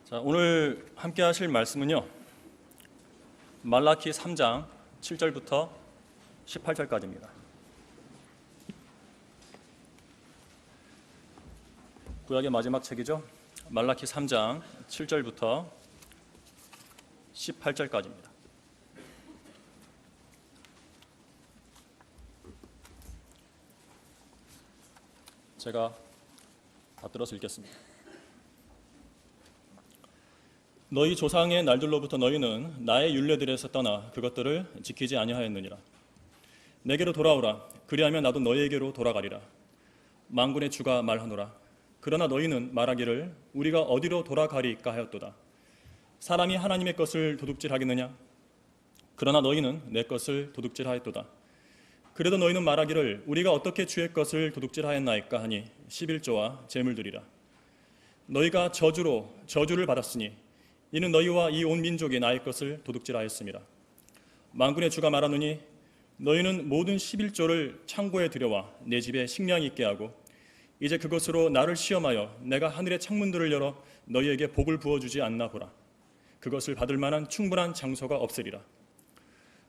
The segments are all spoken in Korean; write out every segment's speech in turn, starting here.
자, 오늘 함께 하실 말씀은요. 말라키 3장 7절부터 18절까지입니다. 구약의 마지막 책이죠. 말라키 3장 7절부터 18절까지입니다. 제가 다 들어서 읽겠습니다. 너희 조상의 날들로부터 너희는 나의 율례들에서 떠나 그것들을 지키지 아니하였느니라. 내게로 돌아오라. 그리하면 나도 너희에게로 돌아가리라. 만군의 주가 말하노라. 그러나 너희는 말하기를 우리가 어디로 돌아가리까 하였도다. 사람이 하나님의 것을 도둑질하겠느냐? 그러나 너희는 내 것을 도둑질하였도다. 그래도 너희는 말하기를 우리가 어떻게 주의 것을 도둑질하였나이까 하니 11조와 재물들이라. 너희가 저주를 받았으니 이는 너희와 이 온 민족이 나의 것을 도둑질하였습니다. 만군의 주가 말하노니 너희는 모든 11조를 창고에 들여와 내 집에 식량이 있게 하고 이제 그것으로 나를 시험하여 내가 하늘의 창문들을 열어 너희에게 복을 부어주지 않나 보라. 그것을 받을 만한 충분한 장소가 없으리라.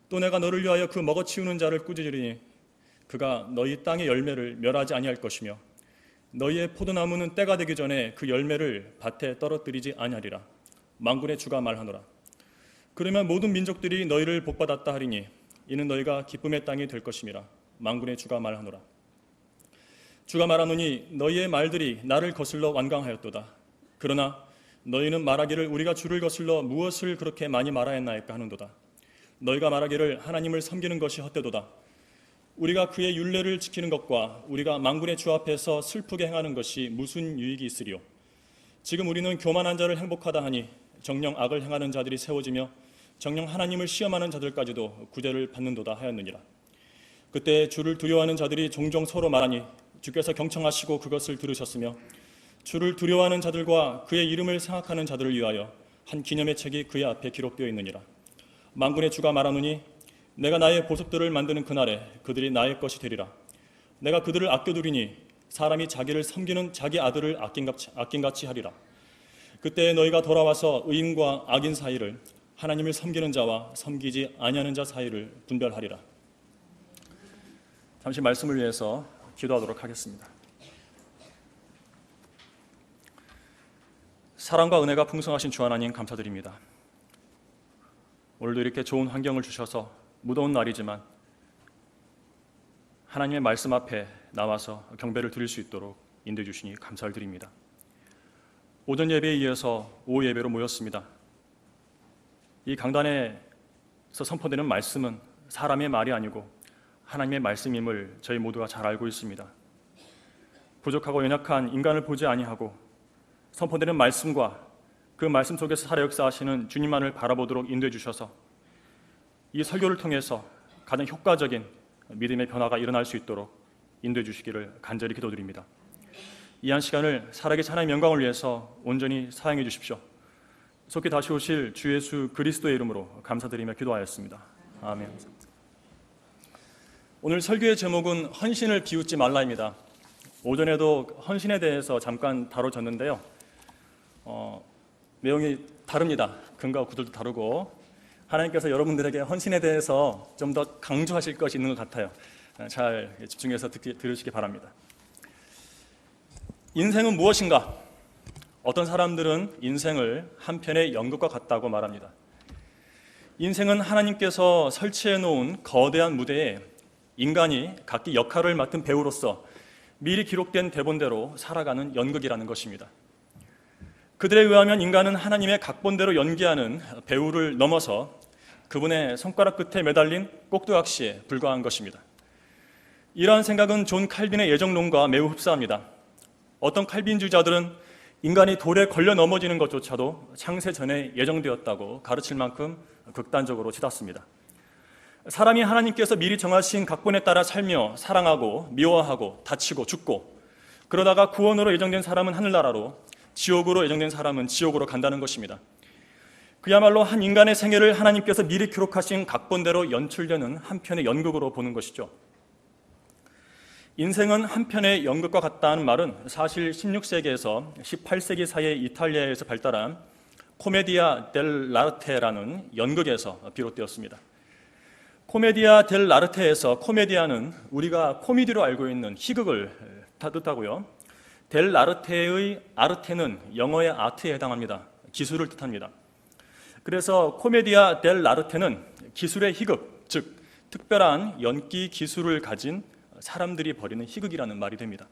또 내가 너를 위하여 그 먹어치우는 자를 꾸짖으리니 그가 너희 땅의 열매를 멸하지 아니할 것이며 너희의 포도나무는 때가 되기 전에 그 열매를 밭에 떨어뜨리지 아니하리라. 만군의 주가 말하노라. 그러면 모든 민족들이 너희를 복받았다 하리니 이는 너희가 기쁨의 땅이 될 것임이라. 만군의 주가 말하노라. 주가 말하노니 너희의 말들이 나를 거슬러 완강하였도다. 그러나 너희는 말하기를 우리가 주를 거슬러 무엇을 그렇게 많이 말하였나이까 하는도다. 너희가 말하기를 하나님을 섬기는 것이 헛되도다. 우리가 그의 율례를 지키는 것과 우리가 만군의 주 앞에서 슬프게 행하는 것이 무슨 유익이 있으리요. 지금 우리는 교만한 자를 행복하다 하니 정녕 악을 행하는 자들이 세워지며 정녕 하나님을 시험하는 자들까지도 구제를 받는도다 하였느니라. 그때 주를 두려워하는 자들이 종종 서로 말하니 주께서 경청하시고 그것을 들으셨으며 주를 두려워하는 자들과 그의 이름을 생각하는 자들을 위하여 한 기념의 책이 그의 앞에 기록되어 있느니라. 만군의 주가 말하노니 내가 나의 보석들을 만드는 그날에 그들이 나의 것이 되리라. 내가 그들을 아껴두리니 사람이 자기를 섬기는 자기 아들을 아낀같이 하리라. 그때 너희가 돌아와서 의인과 악인 사이를 하나님을 섬기는 자와 섬기지 아니하는 자 사이를 분별하리라. 잠시 말씀을 위해서 기도하도록 하겠습니다. 사랑과 은혜가 풍성하신 주 하나님 감사드립니다. 오늘도 이렇게 좋은 환경을 주셔서 무더운 날이지만 하나님의 말씀 앞에 나와서 경배를 드릴 수 있도록 인도해 주시니 감사를 드립니다. 오전 예배에 이어서 오후 예배로 모였습니다. 이 강단에서 선포되는 말씀은 사람의 말이 아니고 하나님의 말씀임을 저희 모두가 잘 알고 있습니다. 부족하고 연약한 인간을 보지 아니하고 선포되는 말씀과 그 말씀 속에서 살아 역사하시는 주님만을 바라보도록 인도해 주셔서 이 설교를 통해서 가장 효과적인 믿음의 변화가 일어날 수 있도록 인도해 주시기를 간절히 기도드립니다. 이 한 시간을 살아계신 하나님의 영광을 위해서 온전히 사용해 주십시오. 속히 다시 오실 주 예수 그리스도의 이름으로 감사드리며 기도하였습니다. 아멘. 오늘 설교의 제목은 헌신을 비웃지 말라입니다. 오전에도 헌신에 대해서 잠깐 다뤄졌는데요. 내용이 다릅니다. 근과 구절도 다르고 하나님께서 여러분들에게 헌신에 대해서 좀 더 강조하실 것이 있는 것 같아요. 잘 집중해서 들으시기 바랍니다. 인생은 무엇인가? 어떤 사람들은 인생을 한편의 연극과 같다고 말합니다. 인생은 하나님께서 설치해 놓은 거대한 무대에 인간이 각기 역할을 맡은 배우로서 미리 기록된 대본대로 살아가는 연극이라는 것입니다. 그들에 의하면 인간은 하나님의 각본대로 연기하는 배우를 넘어서 그분의 손가락 끝에 매달린 꼭두각시에 불과한 것입니다. 이러한 생각은 존 칼빈의 예정론과 매우 흡사합니다. 어떤 칼빈주의자들은 인간이 돌에 걸려 넘어지는 것조차도 창세 전에 예정되었다고 가르칠 만큼 극단적으로 치닫습니다. 사람이 하나님께서 미리 정하신 각본에 따라 살며 사랑하고 미워하고 다치고 죽고 그러다가 구원으로 예정된 사람은 하늘나라로 지옥으로 예정된 사람은 지옥으로 간다는 것입니다. 그야말로 한 인간의 생애를 하나님께서 미리 기록하신 각본대로 연출되는 한편의 연극으로 보는 것이죠. 인생은 한편의 연극과 같다는 말은 사실 16세기에서 18세기 사이에 이탈리아에서 발달한 코메디아 델 라르테라는 연극에서 비롯되었습니다. 코메디아 델 라르테에서 코메디아는 우리가 코미디로 알고 있는 희극을 뜻하고요. 델 라르테의 아르테는 영어의 아트에 해당합니다. 기술을 뜻합니다. 그래서 코메디아 델 라르테는 기술의 희극, 즉 특별한 연기 기술을 가진 사람들이 벌이는 희극이라는 말이 됩니다.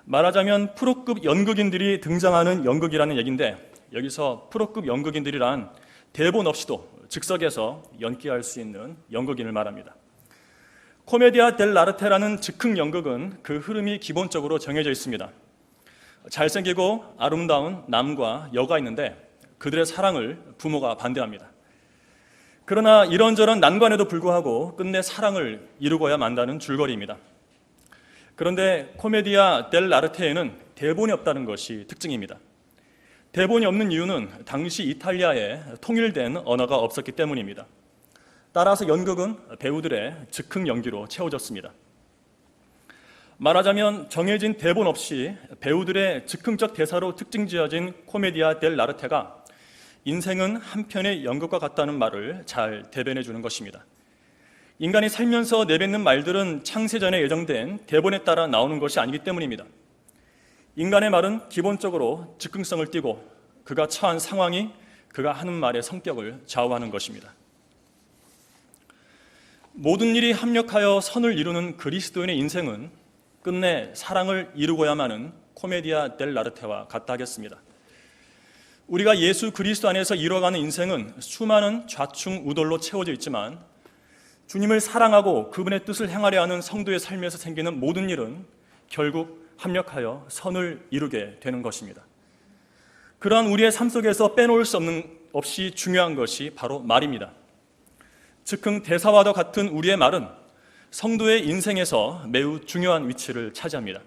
말하자면 프로급 연극인들이 등장하는 연극이라는 얘기인데, 여기서 프로급 연극인들이란 대본 없이도 즉석에서 연기할 수 있는 연극인을 말합니다. 코메디아 델 라르테라는 즉흥 연극은 그 흐름이 기본적으로 정해져 있습니다. 잘생기고 아름다운 남과 여가 있는데 그들의 사랑을 부모가 반대합니다. 그러나 이런저런 난관에도 불구하고 끝내 사랑을 이루고야 만다는 줄거리입니다. 그런데 코메디아 델 라르테에는 대본이 없다는 것이 특징입니다. 대본이 없는 이유는 당시 이탈리아에 통일된 언어가 없었기 때문입니다. 따라서 연극은 배우들의 즉흥 연기로 채워졌습니다. 말하자면 정해진 대본 없이 배우들의 즉흥적 대사로 특징 지어진 코메디아 델 라르테가 인생은 한 편의 연극과 같다는 말을 잘 대변해 주는 것입니다. 인간이 살면서 내뱉는 말들은 창세전에 예정된 대본에 따라 나오는 것이 아니기 때문입니다. 인간의 말은 기본적으로 즉흥성을 띠고 그가 처한 상황이 그가 하는 말의 성격을 좌우하는 것입니다. 모든 일이 합력하여 선을 이루는 그리스도인의 인생은 끝내 사랑을 이루고야만 하는 코메디아 델 라르테와 같다 하겠습니다. 우리가 예수 그리스도 안에서 이뤄가는 인생은 수많은 좌충우돌로 채워져 있지만 주님을 사랑하고 그분의 뜻을 행하려 하는 성도의 삶에서 생기는 모든 일은 결국 합력하여 선을 이루게 되는 것입니다. 그러한 우리의 삶 속에서 빼놓을 수 없이 중요한 것이 바로 말입니다. 즉흥 대사와도 같은 우리의 말은 성도의 인생에서 매우 중요한 위치를 차지합니다.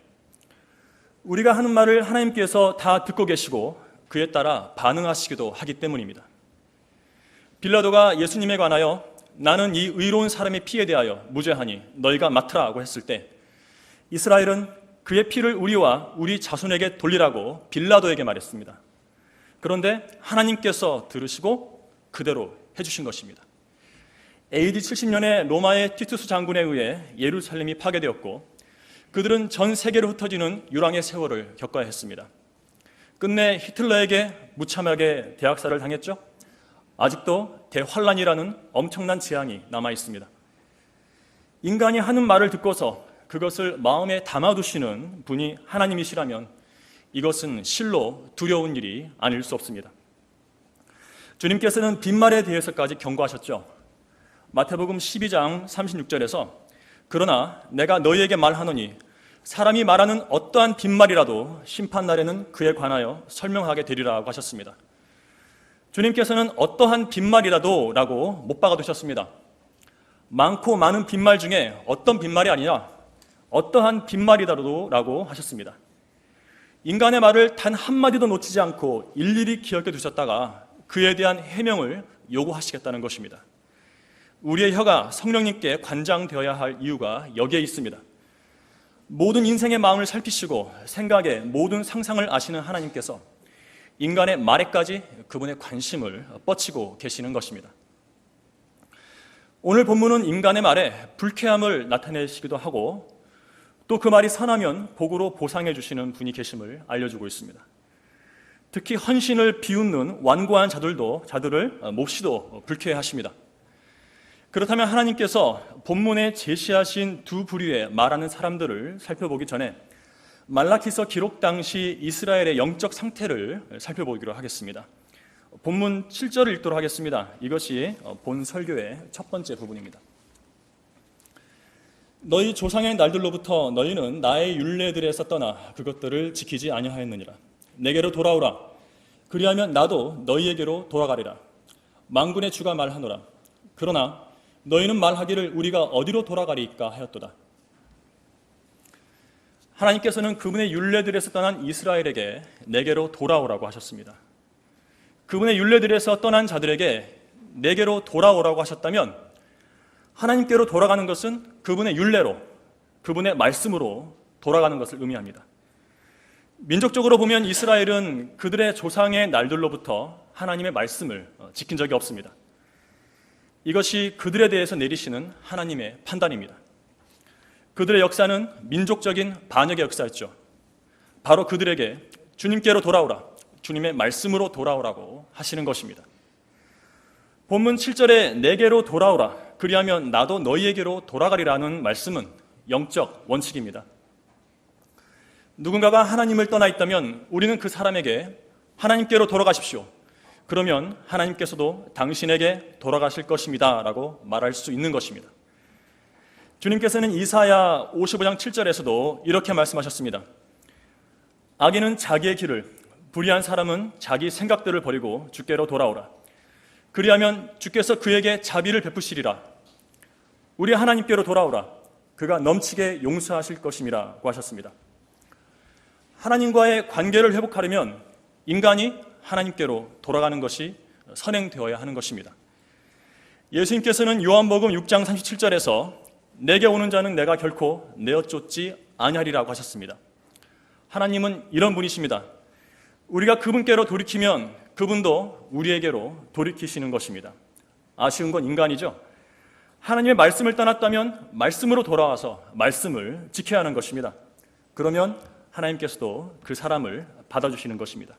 우리가 하는 말을 하나님께서 다 듣고 계시고 그에 따라 반응하시기도 하기 때문입니다. 빌라도가 예수님에 관하여 나는 이 의로운 사람의 피에 대하여 무죄하니 너희가 맡으라고 했을 때 이스라엘은 그의 피를 우리와 우리 자손에게 돌리라고 빌라도에게 말했습니다. 그런데 하나님께서 들으시고 그대로 해주신 것입니다. AD 70년에 로마의 티투스 장군에 의해 예루살렘이 파괴되었고 그들은 전 세계로 흩어지는 유랑의 세월을 겪어야 했습니다. 끝내 히틀러에게 무참하게 대학살을 당했죠. 아직도 대환란이라는 엄청난 재앙이 남아 있습니다. 인간이 하는 말을 듣고서 그것을 마음에 담아두시는 분이 하나님이시라면 이것은 실로 두려운 일이 아닐 수 없습니다. 주님께서는 빈말에 대해서까지 경고하셨죠. 마태복음 12장 36절에서 그러나 내가 너희에게 말하노니 사람이 말하는 어떠한 빈말이라도 심판날에는 그에 관하여 설명하게 되리라고 하셨습니다. 주님께서는 어떠한 빈말이라도 라고 못 박아두셨습니다. 많고 많은 빈말 중에 어떤 빈말이 아니라 어떠한 빈말이라도 라고 하셨습니다. 인간의 말을 단 한마디도 놓치지 않고 일일이 기억해 두셨다가 그에 대한 해명을 요구하시겠다는 것입니다. 우리의 혀가 성령님께 관장되어야 할 이유가 여기에 있습니다. 모든 인생의 마음을 살피시고 생각의 모든 상상을 아시는 하나님께서 인간의 말에까지 그분의 관심을 뻗치고 계시는 것입니다. 오늘 본문은 인간의 말에 불쾌함을 나타내시기도 하고 또 그 말이 선하면 복으로 보상해 주시는 분이 계심을 알려주고 있습니다. 특히 헌신을 비웃는 완고한 자들을 몹시도 불쾌해하십니다. 그렇다면 하나님께서 본문에 제시하신 두 부류의 말하는 사람들을 살펴보기 전에 말라기서 기록 당시 이스라엘의 영적 상태를 살펴보기로 하겠습니다. 본문 7절을 읽도록 하겠습니다. 이것이 본 설교의 첫 번째 부분입니다. 너희 조상의 날들로부터 너희는 나의 율례들에서 떠나 그것들을 지키지 아니하였느니라. 내게로 돌아오라. 그리하면 나도 너희에게로 돌아가리라. 만군의 주가 말하노라. 그러나 너희는 말하기를 우리가 어디로 돌아가리까 하였도다. 하나님께서는 그분의 율례들에서 떠난 이스라엘에게 내게로 돌아오라고 하셨습니다. 그분의 율례들에서 떠난 자들에게 내게로 돌아오라고 하셨다면 하나님께로 돌아가는 것은 그분의 율례로, 그분의 말씀으로 돌아가는 것을 의미합니다. 민족적으로 보면 이스라엘은 그들의 조상의 날들로부터 하나님의 말씀을 지킨 적이 없습니다. 이것이 그들에 대해서 내리시는 하나님의 판단입니다. 그들의 역사는 민족적인 반역의 역사였죠. 바로 그들에게 주님께로 돌아오라, 주님의 말씀으로 돌아오라고 하시는 것입니다. 본문 7절에 내게로 돌아오라, 그리하면 나도 너희에게로 돌아가리라는 말씀은 영적 원칙입니다. 누군가가 하나님을 떠나 있다면 우리는 그 사람에게 하나님께로 돌아가십시오, 그러면 하나님께서도 당신에게 돌아가실 것입니다 라고 말할 수 있는 것입니다. 주님께서는 이사야 55장 7절에서도 이렇게 말씀하셨습니다. 악인은 자기의 길을, 불의한 사람은 자기 생각들을 버리고 주께로 돌아오라. 그리하면 주께서 그에게 자비를 베푸시리라. 우리 하나님께로 돌아오라. 그가 넘치게 용서하실 것임이라고 하셨습니다. 하나님과의 관계를 회복하려면 인간이 하나님께로 돌아가는 것이 선행되어야 하는 것입니다. 예수님께서는 요한복음 6장 37절에서 내게 오는 자는 내가 결코 내어 쫓지 아니하리라고 하셨습니다. 하나님은 이런 분이십니다. 우리가 그분께로 돌이키면 그분도 우리에게로 돌이키시는 것입니다. 아쉬운 건 인간이죠. 하나님의 말씀을 떠났다면 말씀으로 돌아와서 말씀을 지켜야 하는 것입니다. 그러면 하나님께서도 그 사람을 받아주시는 것입니다.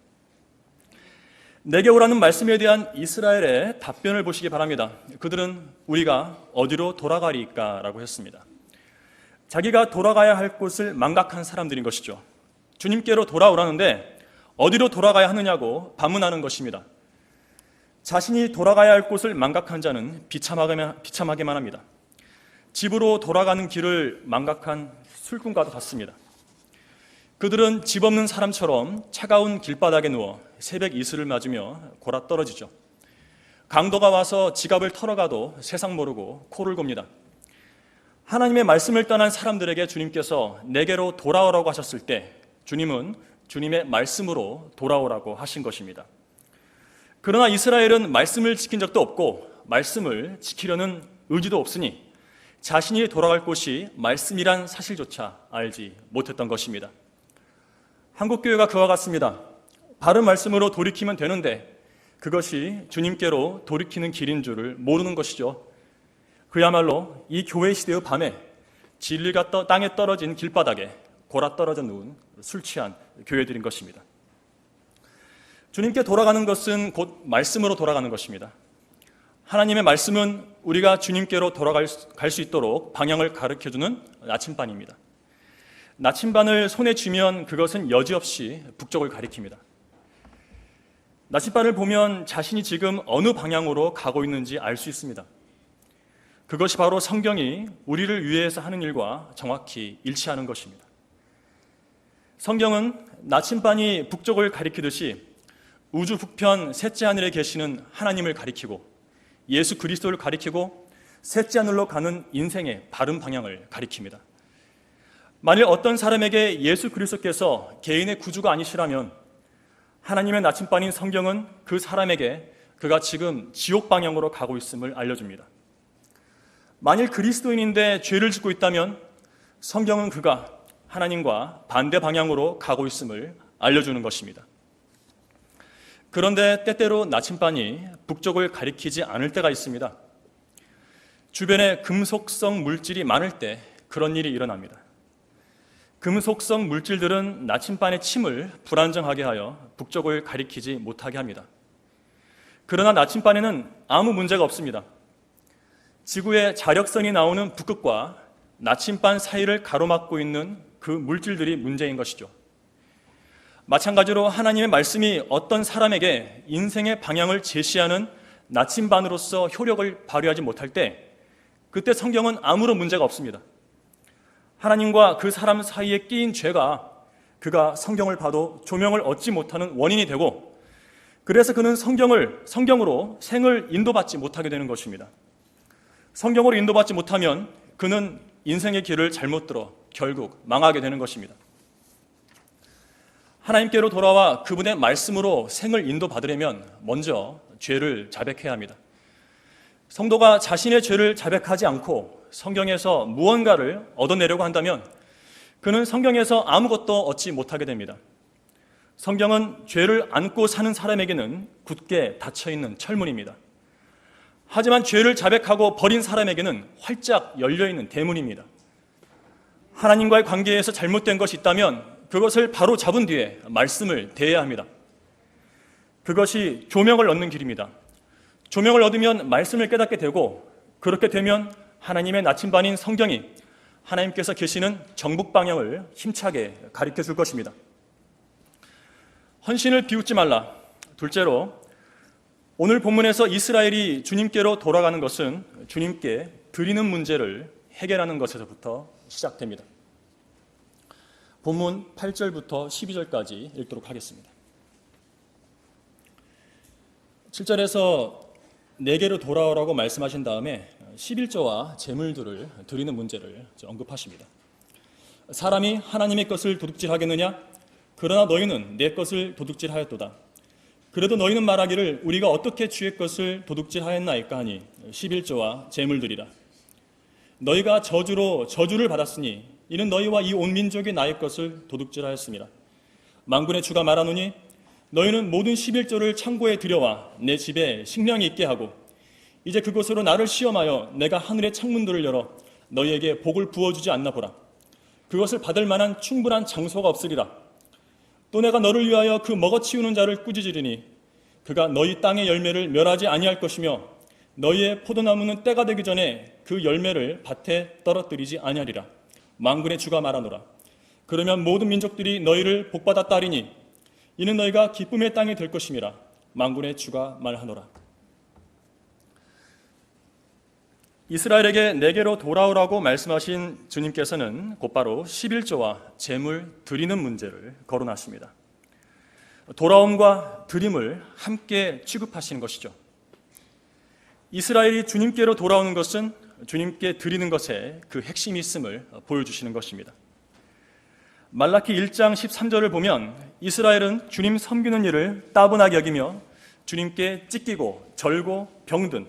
내게 오라는 말씀에 대한 이스라엘의 답변을 보시기 바랍니다. 그들은 우리가 어디로 돌아가리까? 라고 했습니다. 자기가 돌아가야 할 곳을 망각한 사람들인 것이죠. 주님께로 돌아오라는데 어디로 돌아가야 하느냐고 반문하는 것입니다. 자신이 돌아가야 할 곳을 망각한 자는 비참하게만 합니다. 집으로 돌아가는 길을 망각한 술꾼과도 같습니다. 그들은 집 없는 사람처럼 차가운 길바닥에 누워 새벽 이슬을 맞으며 골아 떨어지죠. 강도가 와서 지갑을 털어가도 세상 모르고 코를 곱니다. 하나님의 말씀을 떠난 사람들에게 주님께서 내게로 돌아오라고 하셨을 때 주님은 주님의 말씀으로 돌아오라고 하신 것입니다. 그러나 이스라엘은 말씀을 지킨 적도 없고 말씀을 지키려는 의지도 없으니 자신이 돌아갈 곳이 말씀이란 사실조차 알지 못했던 것입니다. 한국교회가 그와 같습니다. 바른 말씀으로 돌이키면 되는데 그것이 주님께로 돌이키는 길인 줄을 모르는 것이죠. 그야말로 이 교회 시대의 밤에 진리가 땅에 떨어진 길바닥에 골아 떨어져 누운 술 취한 교회들인 것입니다. 주님께 돌아가는 것은 곧 말씀으로 돌아가는 것입니다. 하나님의 말씀은 우리가 주님께로 돌아갈 수 있도록 방향을 가르쳐주는 나침반입니다. 나침반을 손에 쥐면 그것은 여지없이 북쪽을 가리킵니다. 나침반을 보면 자신이 지금 어느 방향으로 가고 있는지 알 수 있습니다. 그것이 바로 성경이 우리를 위해서 하는 일과 정확히 일치하는 것입니다. 성경은 나침반이 북쪽을 가리키듯이 우주 북편 셋째 하늘에 계시는 하나님을 가리키고 예수 그리스도를 가리키고 셋째 하늘로 가는 인생의 바른 방향을 가리킵니다. 만일 어떤 사람에게 예수 그리스도께서 개인의 구주가 아니시라면 하나님의 나침반인 성경은 그 사람에게 그가 지금 지옥 방향으로 가고 있음을 알려줍니다. 만일 그리스도인인데 죄를 짓고 있다면 성경은 그가 하나님과 반대 방향으로 가고 있음을 알려주는 것입니다. 그런데 때때로 나침반이 북쪽을 가리키지 않을 때가 있습니다. 주변에 금속성 물질이 많을 때 그런 일이 일어납니다. 금속성 물질들은 나침반의 침을 불안정하게 하여 북쪽을 가리키지 못하게 합니다. 그러나 나침반에는 아무 문제가 없습니다. 지구의 자력선이 나오는 북극과 나침반 사이를 가로막고 있는 그 물질들이 문제인 것이죠. 마찬가지로 하나님의 말씀이 어떤 사람에게 인생의 방향을 제시하는 나침반으로서 효력을 발휘하지 못할 때 그때 성경은 아무런 문제가 없습니다. 하나님과 그 사람 사이에 끼인 죄가 그가 성경을 봐도 조명을 얻지 못하는 원인이 되고 그래서 그는 성경으로 생을 인도받지 못하게 되는 것입니다. 성경으로 인도받지 못하면 그는 인생의 길을 잘못 들어 결국 망하게 되는 것입니다. 하나님께로 돌아와 그분의 말씀으로 생을 인도받으려면 먼저 죄를 자백해야 합니다. 성도가 자신의 죄를 자백하지 않고 성경에서 무언가를 얻어내려고 한다면 그는 성경에서 아무것도 얻지 못하게 됩니다. 성경은 죄를 안고 사는 사람에게는 굳게 닫혀있는 철문입니다. 하지만 죄를 자백하고 버린 사람에게는 활짝 열려있는 대문입니다. 하나님과의 관계에서 잘못된 것이 있다면 그것을 바로 잡은 뒤에 말씀을 대해야 합니다. 그것이 조명을 얻는 길입니다. 조명을 얻으면 말씀을 깨닫게 되고, 그렇게 되면 하나님의 나침반인 성경이 하나님께서 계시는 정북 방향을 힘차게 가리켜 줄 것입니다. 헌신을 비웃지 말라. 둘째로, 오늘 본문에서 이스라엘이 주님께로 돌아가는 것은 주님께 드리는 문제를 해결하는 것에서부터 시작됩니다. 본문 8절부터 12절까지 읽도록 하겠습니다. 7절에서 내게로 돌아오라고 말씀하신 다음에 11조와 제물들을 드리는 문제를 언급하십니다. 사람이 하나님의 것을 도둑질하겠느냐? 그러나 너희는 내 것을 도둑질하였도다. 그래도 너희는 말하기를 우리가 어떻게 주의 것을 도둑질하였나이까 하니 11조와 제물들이라. 너희가 저주로 저주를 받았으니 이는 너희와 이 온 민족이 나의 것을 도둑질하였습니다. 만군의 주가 말하노니 너희는 모든 11조를 창고에 들여와 내 집에 식량이 있게 하고 이제 그곳으로 나를 시험하여 내가 하늘의 창문들을 열어 너희에게 복을 부어주지 않나 보라. 그것을 받을 만한 충분한 장소가 없으리라. 또 내가 너를 위하여 그 먹어치우는 자를 꾸짖으리니 그가 너희 땅의 열매를 멸하지 아니할 것이며 너희의 포도나무는 때가 되기 전에 그 열매를 밭에 떨어뜨리지 아니하리라. 만군의 주가 말하노라. 그러면 모든 민족들이 너희를 복받았다 하리니 이는 너희가 기쁨의 땅이 될 것임이라. 만군의 주가 말하노라. 이스라엘에게 내게로 돌아오라고 말씀하신 주님께서는 곧바로 11조와 제물 드리는 문제를 거론하십니다. 돌아옴과 드림을 함께 취급하시는 것이죠. 이스라엘이 주님께로 돌아오는 것은 주님께 드리는 것에 그 핵심이 있음을 보여주시는 것입니다. 말라키 1장 13절을 보면 이스라엘은 주님 섬기는 일을 따분하게 여기며 주님께 찢기고 절고 병든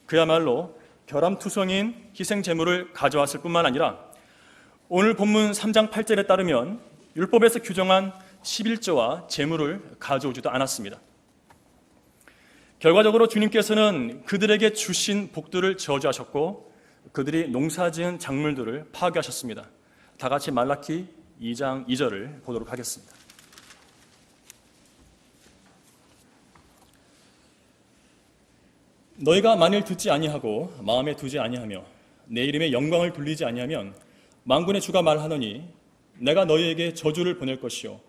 그야말로 결함투성인 희생 제물을 가져왔을 뿐만 아니라 오늘 본문 3장 8절에 따르면 율법에서 규정한 11조와 제물을 가져오지도 않았습니다. 결과적으로 주님께서는 그들에게 주신 복들을 저주하셨고 그들이 농사지은 작물들을 파괴하셨습니다. 다 같이 말라키 2장 2절을 보도록 하겠습니다. 너희가 만일 듣지 아니하고 마음에 두지 아니하며 내 이름의 영광을 돌리지 아니하면 만군의 주가 말하노니 내가 너희에게 저주를 보낼 것이요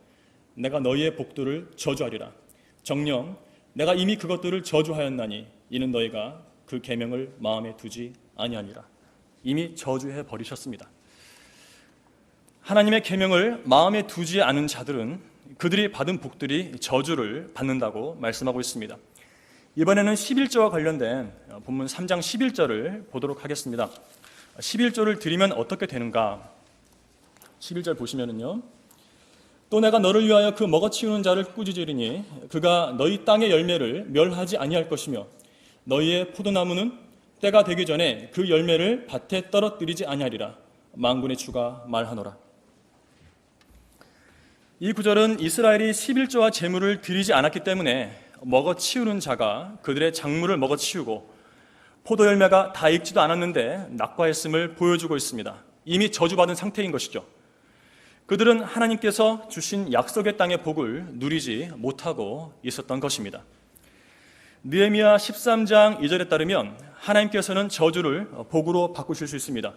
내가 너희의 복들을 저주하리라. 정녕 내가 이미 그것들을 저주하였나니 이는 너희가 그 계명을 마음에 두지 아니하니라. 이미 저주해 버리셨습니다. 하나님의 계명을 마음에 두지 않은 자들은 그들이 받은 복들이 저주를 받는다고 말씀하고 있습니다. 이번에는 11조와 관련된 본문 3장 11절을 보도록 하겠습니다. 11조를 드리면 어떻게 되는가? 11절 보시면은요. 또 내가 너를 위하여 그 먹어치우는 자를 꾸짖으리니 그가 너희 땅의 열매를 멸하지 아니할 것이며 너희의 포도나무는 때가 되기 전에 그 열매를 밭에 떨어뜨리지 아니하리라. 만군의 주가 말하노라. 이 구절은 이스라엘이 11조와 제물을 드리지 않았기 때문에 먹어치우는 자가 그들의 작물을 먹어치우고 포도 열매가 다 익지도 않았는데 낙과했음을 보여주고 있습니다. 이미 저주받은 상태인 것이죠. 그들은 하나님께서 주신 약속의 땅의 복을 누리지 못하고 있었던 것입니다. 느헤미야 13장 2절에 따르면 하나님께서는 저주를 복으로 바꾸실 수 있습니다.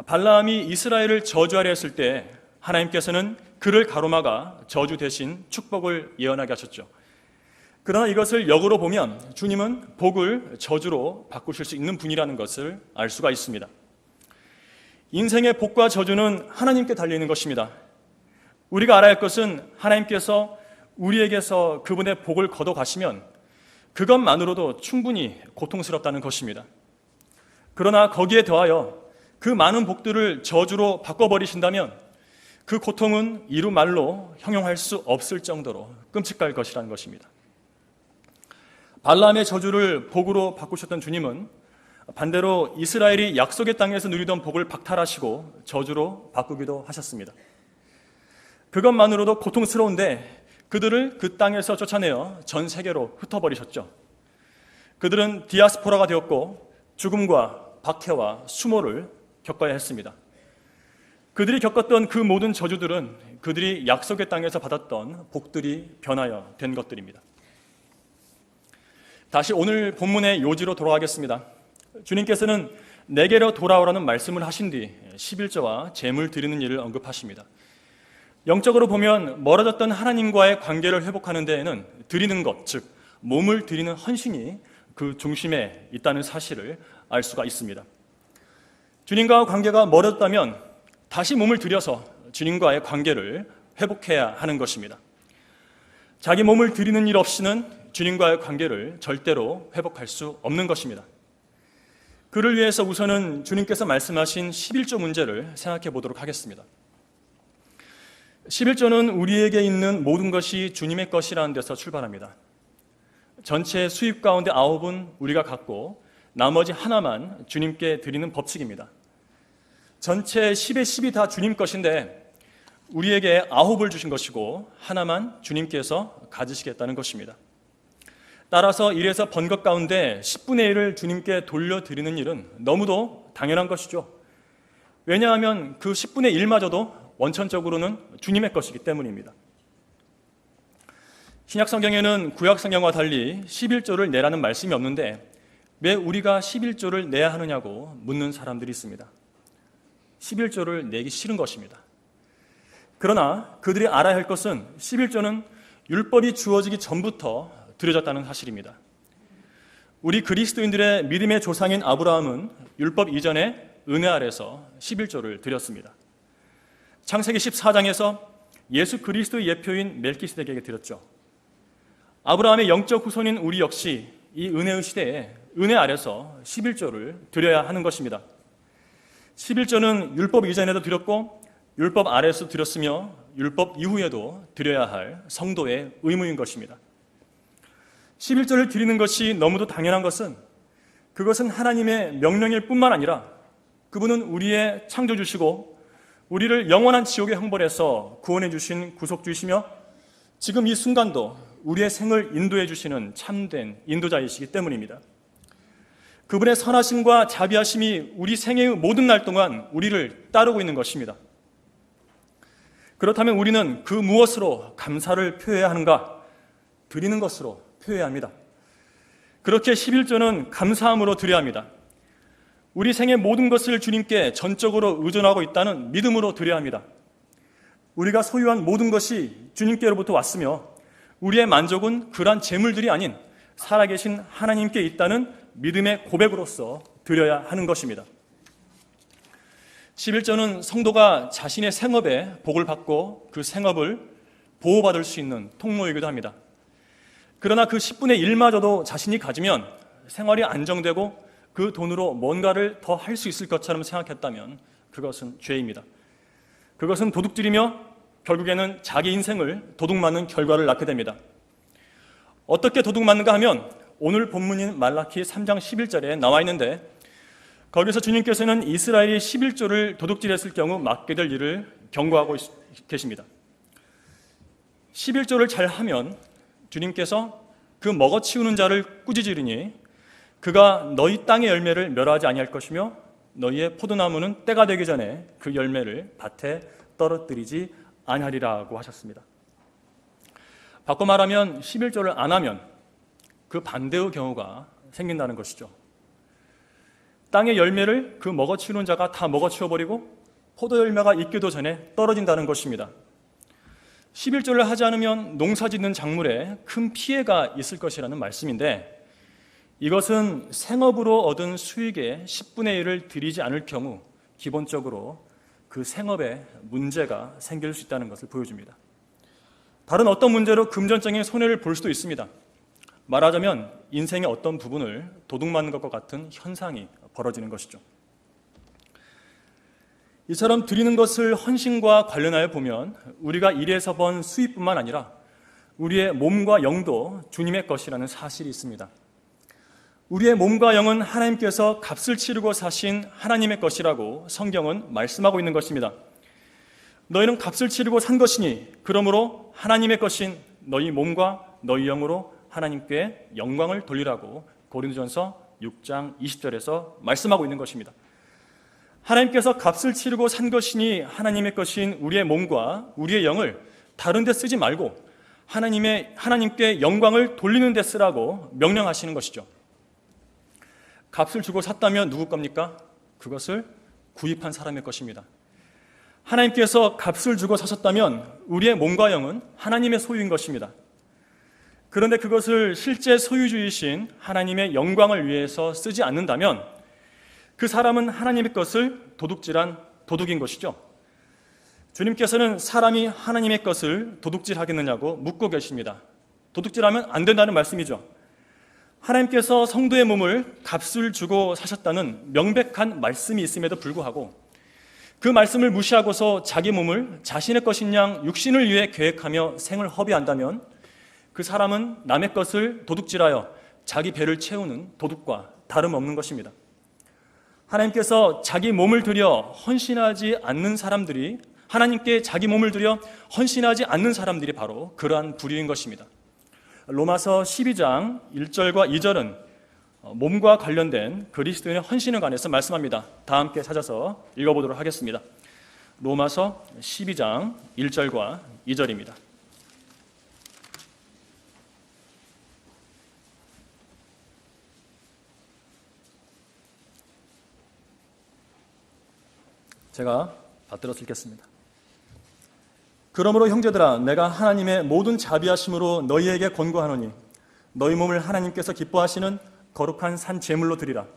발라함이 이스라엘을 저주하려 했을 때 하나님께서는 그를 가로막아 저주 대신 축복을 예언하게 하셨죠. 그러나 이것을 역으로 보면 주님은 복을 저주로 바꾸실 수 있는 분이라는 것을 알 수가 있습니다. 인생의 복과 저주는 하나님께 달려있는 것입니다. 우리가 알아야 할 것은 하나님께서 우리에게서 그분의 복을 걷어가시면 그것만으로도 충분히 고통스럽다는 것입니다. 그러나 거기에 더하여 그 많은 복들을 저주로 바꿔버리신다면 그 고통은 이루 말로 형용할 수 없을 정도로 끔찍할 것이라는 것입니다. 발람의 저주를 복으로 바꾸셨던 주님은 반대로 이스라엘이 약속의 땅에서 누리던 복을 박탈하시고 저주로 바꾸기도 하셨습니다. 그것만으로도 고통스러운데 그들을 그 땅에서 쫓아내어 전 세계로 흩어버리셨죠. 그들은 디아스포라가 되었고 죽음과 박해와 수모를 겪어야 했습니다. 그들이 겪었던 그 모든 저주들은 그들이 약속의 땅에서 받았던 복들이 변하여 된 것들입니다. 다시 오늘 본문의 요지로 돌아가겠습니다. 주님께서는 내게로 돌아오라는 말씀을 하신 뒤 11조와 제물 드리는 일을 언급하십니다. 영적으로 보면 멀어졌던 하나님과의 관계를 회복하는 데에는 드리는 것, 즉 몸을 드리는 헌신이 그 중심에 있다는 사실을 알 수가 있습니다. 주님과 관계가 멀어졌다면 다시 몸을 들여서 주님과의 관계를 회복해야 하는 것입니다. 자기 몸을 드리는 일 없이는 주님과의 관계를 절대로 회복할 수 없는 것입니다. 그를 위해서 우선은 주님께서 말씀하신 11조 문제를 생각해 보도록 하겠습니다. 11조는 우리에게 있는 모든 것이 주님의 것이라는 데서 출발합니다. 전체 수입 가운데 9은 우리가 갖고 나머지 하나만 주님께 드리는 법칙입니다. 전체 10의 10이 다 주님 것인데 우리에게 9을 주신 것이고 하나만 주님께서 가지시겠다는 것입니다. 따라서 1에서 번 것 가운데 10분의 1을 주님께 돌려드리는 일은 너무도 당연한 것이죠. 왜냐하면 그 10분의 1마저도 원천적으로는 주님의 것이기 때문입니다. 신약성경에는 구약성경과 달리 11조를 내라는 말씀이 없는데 왜 우리가 11조를 내야 하느냐고 묻는 사람들이 있습니다. 11조를 내기 싫은 것입니다. 그러나 그들이 알아야 할 것은 11조는 율법이 주어지기 전부터 드려졌다는 사실입니다. 우리 그리스도인들의 믿음의 조상인 아브라함은 율법 이전에 은혜 아래서 11조를 드렸습니다. 창세기 14장에서 예수 그리스도의 예표인 멜기세덱에게 드렸죠. 아브라함의 영적 후손인 우리 역시 이 은혜의 시대에 은혜 아래서 11조를 드려야 하는 것입니다. 11조는 율법 이전에도 드렸고 율법 아래에서 드렸으며 율법 이후에도 드려야 할 성도의 의무인 것입니다. 11조를 드리는 것이 너무도 당연한 것은 그것은 하나님의 명령일 뿐만 아니라 그분은 우리의 창조주시고 우리를 영원한 지옥의 형벌에서 구원해 주신 구속주이시며 지금 이 순간도 우리의 생을 인도해 주시는 참된 인도자이시기 때문입니다. 그분의 선하심과 자비하심이 우리 생애의 모든 날 동안 우리를 따르고 있는 것입니다. 그렇다면 우리는 그 무엇으로 감사를 표해야 하는가? 드리는 것으로 표해야 합니다. 그렇게 11조는 감사함으로 드려야 합니다. 우리 생의 모든 것을 주님께 전적으로 의존하고 있다는 믿음으로 드려야 합니다. 우리가 소유한 모든 것이 주님께로부터 왔으며 우리의 만족은 그러한 재물들이 아닌 살아계신 하나님께 있다는 믿음의 고백으로서 드려야 하는 것입니다. 11조는 성도가 자신의 생업에 복을 받고 그 생업을 보호받을 수 있는 통로이기도 합니다. 그러나 그 10분의 1마저도 자신이 가지면 생활이 안정되고 그 돈으로 뭔가를 더 할 수 있을 것처럼 생각했다면 그것은 죄입니다. 그것은 도둑질이며 결국에는 자기 인생을 도둑맞는 결과를 낳게 됩니다. 어떻게 도둑맞는가 하면 오늘 본문인 말라키 3장 11절에 나와 있는데 거기서 주님께서는 이스라엘이 11조를 도둑질했을 경우 맞게 될 일을 경고하고 계십니다. 11조를 잘하면 주님께서 그 먹어치우는 자를 꾸짖으리니 그가 너희 땅의 열매를 멸하지 아니할 것이며 너희의 포도나무는 때가 되기 전에 그 열매를 밭에 떨어뜨리지 아니하리라고 하셨습니다. 바꿔 말하면 11조를 안 하면 그 반대의 경우가 생긴다는 것이죠. 땅의 열매를 그 먹어치우는 자가 다 먹어치워버리고 포도 열매가 익기도 전에 떨어진다는 것입니다. 11조를 하지 않으면 농사짓는 작물에 큰 피해가 있을 것이라는 말씀인데 이것은 생업으로 얻은 수익의 10분의 1을 드리지 않을 경우 기본적으로 그 생업에 문제가 생길 수 있다는 것을 보여줍니다. 다른 어떤 문제로 금전적인 손해를 볼 수도 있습니다. 말하자면 인생의 어떤 부분을 도둑맞는 것과 같은 현상이 벌어지는 것이죠. 이처럼 드리는 것을 헌신과 관련하여 보면 우리가 일에서 번 수입뿐만 아니라 우리의 몸과 영도 주님의 것이라는 사실이 있습니다. 우리의 몸과 영은 하나님께서 값을 치르고 사신 하나님의 것이라고 성경은 말씀하고 있는 것입니다. 너희는 값을 치르고 산 것이니 그러므로 하나님의 것인 너희 몸과 너희 영으로 하나님께 영광을 돌리라고 고린도전서 6장 20절에서 말씀하고 있는 것입니다. 하나님께서 값을 치르고 산 것이니 하나님의 것인 우리의 몸과 우리의 영을 다른 데 쓰지 말고 하나님께 영광을 돌리는 데 쓰라고 명령하시는 것이죠. 값을 주고 샀다면 누구 겁니까? 그것을 구입한 사람의 것입니다. 하나님께서 값을 주고 사셨다면 우리의 몸과 영은 하나님의 소유인 것입니다. 그런데 그것을 실제 소유주이신 하나님의 영광을 위해서 쓰지 않는다면 그 사람은 하나님의 것을 도둑질한 도둑인 것이죠. 주님께서는 사람이 하나님의 것을 도둑질하겠느냐고 묻고 계십니다. 도둑질하면 안 된다는 말씀이죠. 하나님께서 성도의 몸을 값을 주고 사셨다는 명백한 말씀이 있음에도 불구하고 그 말씀을 무시하고서 자기 몸을 자신의 것인 양 육신을 위해 계획하며 생을 허비한다면 그 사람은 남의 것을 도둑질하여 자기 배를 채우는 도둑과 다름없는 것입니다. 하나님께서 자기 몸을 들여 헌신하지 않는 사람들이 하나님께 자기 몸을 들여 헌신하지 않는 사람들이 바로 그러한 부류인 것입니다. 로마서 12장 1절과 2절은 몸과 관련된 그리스도인의 헌신에 관해서 말씀합니다. 다 함께 찾아서 읽어보도록 하겠습니다. 로마서 12장 1절과 2절입니다. 제가 받들어서 읽겠습니다. 그러므로 형제들아, 내가 하나님의 모든 자비하심으로 너희에게 권고하노니 너희 몸을 하나님께서 기뻐하시는 거룩한 산 제물로 드리라.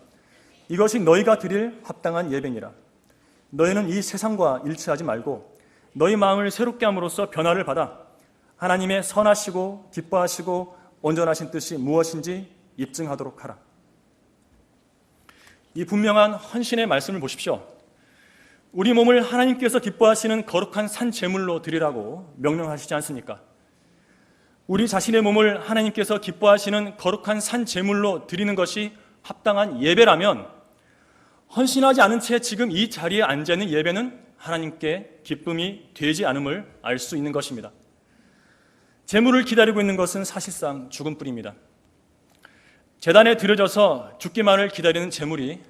이것이 너희가 드릴 합당한 예배니라. 너희는 이 세상과 일치하지 말고 너희 마음을 새롭게 함으로써 변화를 받아 하나님의 선하시고 기뻐하시고 온전하신 뜻이 무엇인지 입증하도록 하라. 이 분명한 헌신의 말씀을 보십시오. 우리 몸을 하나님께서 기뻐하시는 거룩한 산 제물로 드리라고 명령하시지 않습니까? 우리 자신의 몸을 하나님께서 기뻐하시는 거룩한 산 제물로 드리는 것이 합당한 예배라면 헌신하지 않은 채 지금 이 자리에 앉아 있는 예배는 하나님께 기쁨이 되지 않음을 알 수 있는 것입니다. 제물을 기다리고 있는 것은 사실상 죽음뿐입니다. 제단에 드려져서 죽기만을 기다리는 제물이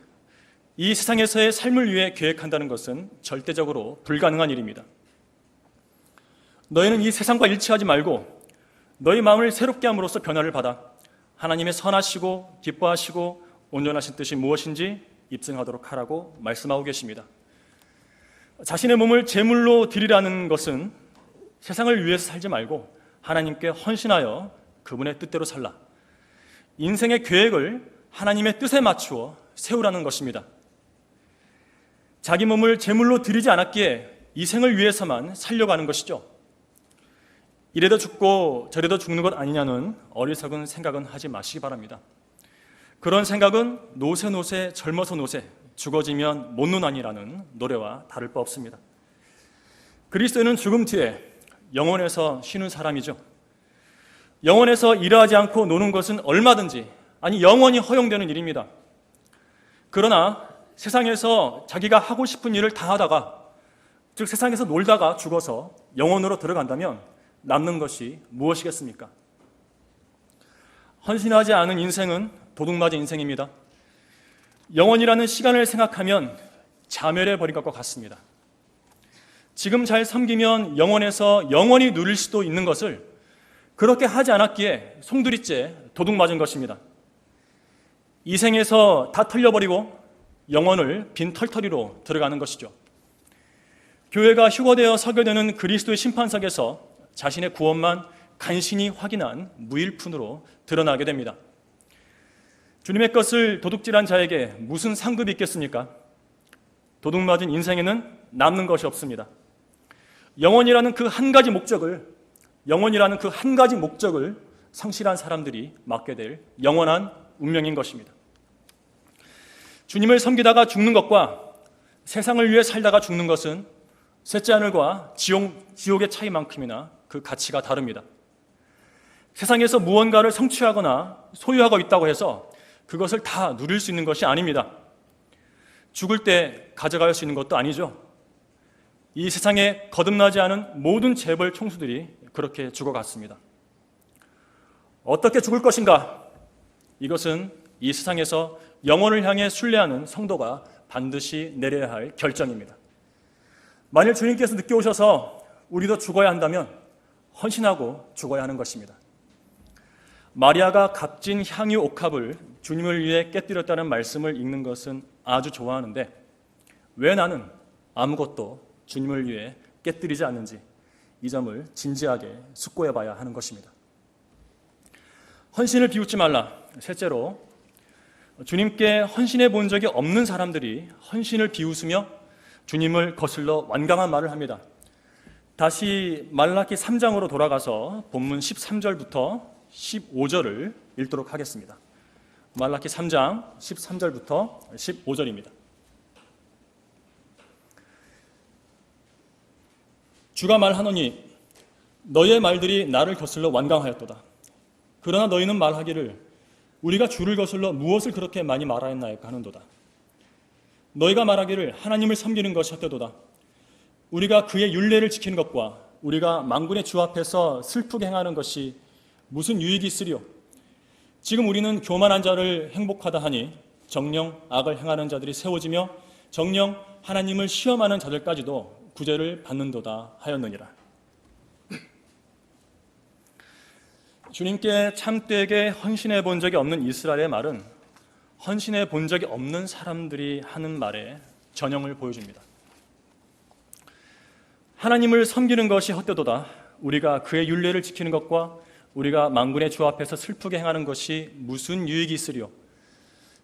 이 세상에서의 삶을 위해 계획한다는 것은 절대적으로 불가능한 일입니다. 너희는 이 세상과 일치하지 말고 너희 마음을 새롭게 함으로써 변화를 받아 하나님의 선하시고 기뻐하시고 온전하신 뜻이 무엇인지 입증하도록 하라고 말씀하고 계십니다. 자신의 몸을 제물로 드리라는 것은 세상을 위해서 살지 말고 하나님께 헌신하여 그분의 뜻대로 살라. 인생의 계획을 하나님의 뜻에 맞추어 세우라는 것입니다. 자기 몸을 제물로 드리지 않았기에 이 생을 위해서만 살려고 하는 것이죠. 이래도 죽고 저래도 죽는 것 아니냐는 어리석은 생각은 하지 마시기 바랍니다. 그런 생각은 노세 젊어서 노세 죽어지면 못 노나니라는 노래와 다를 바 없습니다. 그리스도인은 죽음 뒤에 영원에서 쉬는 사람이죠. 영원에서 일하지 않고 노는 것은 얼마든지, 아니 영원히 허용되는 일입니다. 그러나 세상에서 자기가 하고 싶은 일을 다 하다가, 즉 세상에서 놀다가 죽어서 영원으로 들어간다면 남는 것이 무엇이겠습니까? 헌신하지 않은 인생은 도둑맞은 인생입니다. 영원이라는 시간을 생각하면 자멸해버린 것과 같습니다. 지금 잘 섬기면 영원에서 영원히 누릴 수도 있는 것을 그렇게 하지 않았기에 송두리째 도둑맞은 것입니다. 이 생에서 다 털려버리고 영혼을 빈 털터리로 들어가는 것이죠. 교회가 휴거되어 서게 되는 그리스도의 심판석에서 자신의 구원만 간신히 확인한 무일푼으로 드러나게 됩니다. 주님의 것을 도둑질한 자에게 무슨 상급이 있겠습니까? 도둑맞은 인생에는 남는 것이 없습니다. 영원이라는 그 한 가지 목적을 성실한 사람들이 맡게 될 영원한 운명인 것입니다. 주님을 섬기다가 죽는 것과 세상을 위해 살다가 죽는 것은 셋째 하늘과 지옥의 차이만큼이나 그 가치가 다릅니다. 세상에서 무언가를 성취하거나 소유하고 있다고 해서 그것을 다 누릴 수 있는 것이 아닙니다. 죽을 때 가져갈 수 있는 것도 아니죠. 이 세상에 거듭나지 않은 모든 재벌 총수들이 그렇게 죽어갔습니다. 어떻게 죽을 것인가? 이것은 이 세상에서 영혼을 향해 순례하는 성도가 반드시 내려야 할 결정입니다. 만일 주님께서 늦게 오셔서 우리도 죽어야 한다면 헌신하고 죽어야 하는 것입니다. 마리아가 값진 향유 옥합을 주님을 위해 깨뜨렸다는 말씀을 읽는 것은 아주 좋아하는데 왜 나는 아무것도 주님을 위해 깨뜨리지 않는지 이 점을 진지하게 숙고해 봐야 하는 것입니다. 헌신을 비웃지 말라. 셋째로, 주님께 헌신해 본 적이 없는 사람들이 헌신을 비웃으며 주님을 거슬러 완강한 말을 합니다. 다시 말라기 3장으로 돌아가서 본문 13절부터 15절을 읽도록 하겠습니다. 말라기 3장 13절부터 15절입니다. 주가 말하노니 너희의 말들이 나를 거슬러 완강하였도다. 그러나 너희는 말하기를 우리가 주를 거슬러 무엇을 그렇게 많이 말하였나이까 하는도다. 너희가 말하기를 하나님을 섬기는 것이 헛되도다. 우리가 그의 율례를 지키는 것과 우리가 만군의 주 앞에서 슬프게 행하는 것이 무슨 유익이 있으리요? 지금 우리는 교만한 자를 행복하다 하니 정녕 악을 행하는 자들이 세워지며 정녕 하나님을 시험하는 자들까지도 구제를 받는도다 하였느니라. 주님께 참되게 헌신해 본 적이 없는 이스라엘의 말은 헌신해 본 적이 없는 사람들이 하는 말에 전형을 보여줍니다. 하나님을 섬기는 것이 헛되도다. 우리가 그의 율례를 지키는 것과 우리가 만군의 주 앞에서 슬프게 행하는 것이 무슨 유익이 있으리요?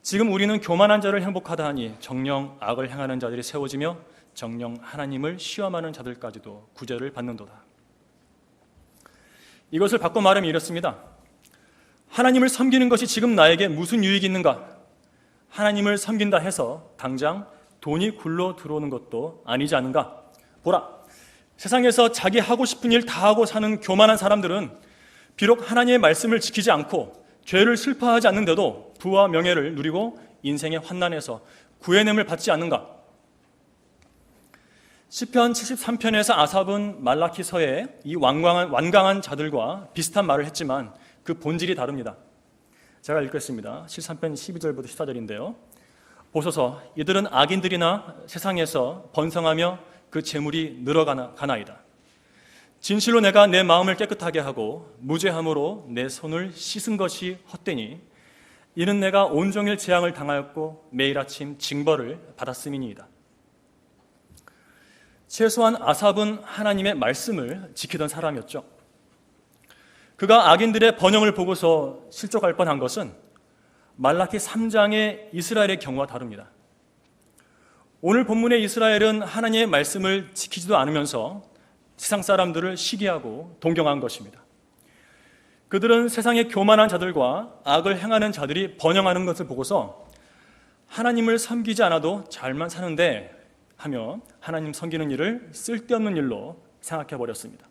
지금 우리는 교만한 자를 행복하다 하니 정녕 악을 행하는 자들이 세워지며 정녕 하나님을 시험하는 자들까지도 구제를 받는도다. 이것을 바꿔 말하면 이렇습니다. 하나님을 섬기는 것이 지금 나에게 무슨 유익이 있는가? 하나님을 섬긴다 해서 당장 돈이 굴러 들어오는 것도 아니지 않은가? 보라, 세상에서 자기 하고 싶은 일 다 하고 사는 교만한 사람들은 비록 하나님의 말씀을 지키지 않고 죄를 슬퍼하지 않는데도 부와 명예를 누리고 인생의 환난에서 구해냄을 받지 않는가? 시편 73편에서 아삽은 말라기서에 이 완강한 자들과 비슷한 말을 했지만 그 본질이 다릅니다. 제가 읽겠습니다. 73편 12절부터 14절인데요. 보소서, 이들은 악인들이나 세상에서 번성하며 그 재물이 늘어가나이다. 진실로 내가 내 마음을 깨끗하게 하고 무죄함으로 내 손을 씻은 것이 헛되니 이는 내가 온종일 재앙을 당하였고 매일 아침 징벌을 받았음이니이다. 최소한 아삽은 하나님의 말씀을 지키던 사람이었죠. 그가 악인들의 번영을 보고서 실족할 뻔한 것은 말라기 3장의 이스라엘의 경우와 다릅니다. 오늘 본문의 이스라엘은 하나님의 말씀을 지키지도 않으면서 세상 사람들을 시기하고 동경한 것입니다. 그들은 세상의 교만한 자들과 악을 행하는 자들이 번영하는 것을 보고서 하나님을 섬기지 않아도 잘만 사는데 하며 하나님 섬기는 일을 쓸데없는 일로 생각해 버렸습니다.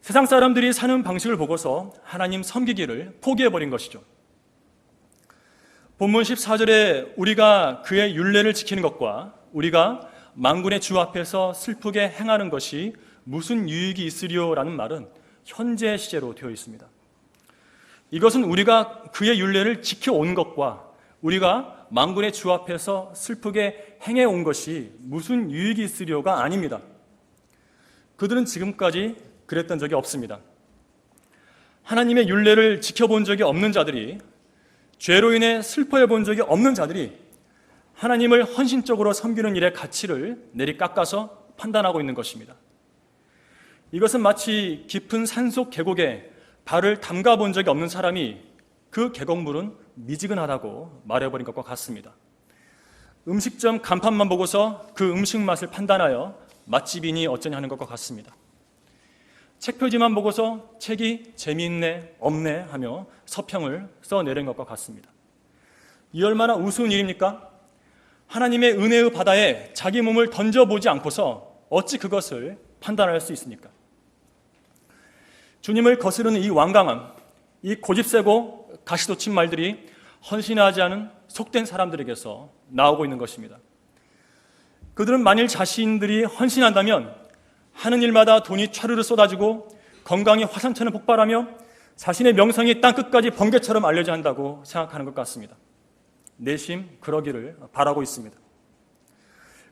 세상 사람들이 사는 방식을 보고서 하나님 섬기기를 포기해 버린 것이죠. 본문 14절에 우리가 그의 율례를 지키는 것과 우리가 만군의 주 앞에서 슬프게 행하는 것이 무슨 유익이 있으리요라는 말은 현재 시제로 되어 있습니다. 이것은 우리가 그의 율례를 지켜온 것과 우리가 만군의 주 앞에서 슬프게 행해온 것이 무슨 유익이 있으리요가 아닙니다. 그들은 지금까지 그랬던 적이 없습니다. 하나님의 율례를 지켜본 적이 없는 자들이, 죄로 인해 슬퍼해 본 적이 없는 자들이 하나님을 헌신적으로 섬기는 일의 가치를 내리깎아서 판단하고 있는 것입니다. 이것은 마치 깊은 산속 계곡에 발을 담가 본 적이 없는 사람이 그 계곡물은 미지근하다고 말해버린 것과 같습니다. 음식점 간판만 보고서 그 음식 맛을 판단하여 맛집이니 어쩌냐 하는 것과 같습니다. 책표지만 보고서 책이 재미있네, 없네 하며 서평을 써내린 것과 같습니다. 이 얼마나 우스운 일입니까? 하나님의 은혜의 바다에 자기 몸을 던져보지 않고서 어찌 그것을 판단할 수 있습니까? 주님을 거스르는 이 완강함, 이 고집세고 가시돋친 말들이 헌신하지 않은 속된 사람들에게서 나오고 있는 것입니다. 그들은 만일 자신들이 헌신한다면 하는 일마다 돈이 차르르 쏟아지고 건강이 화산처럼 폭발하며 자신의 명성이 땅끝까지 번개처럼 알려져야 한다고 생각하는 것 같습니다. 내심 그러기를 바라고 있습니다.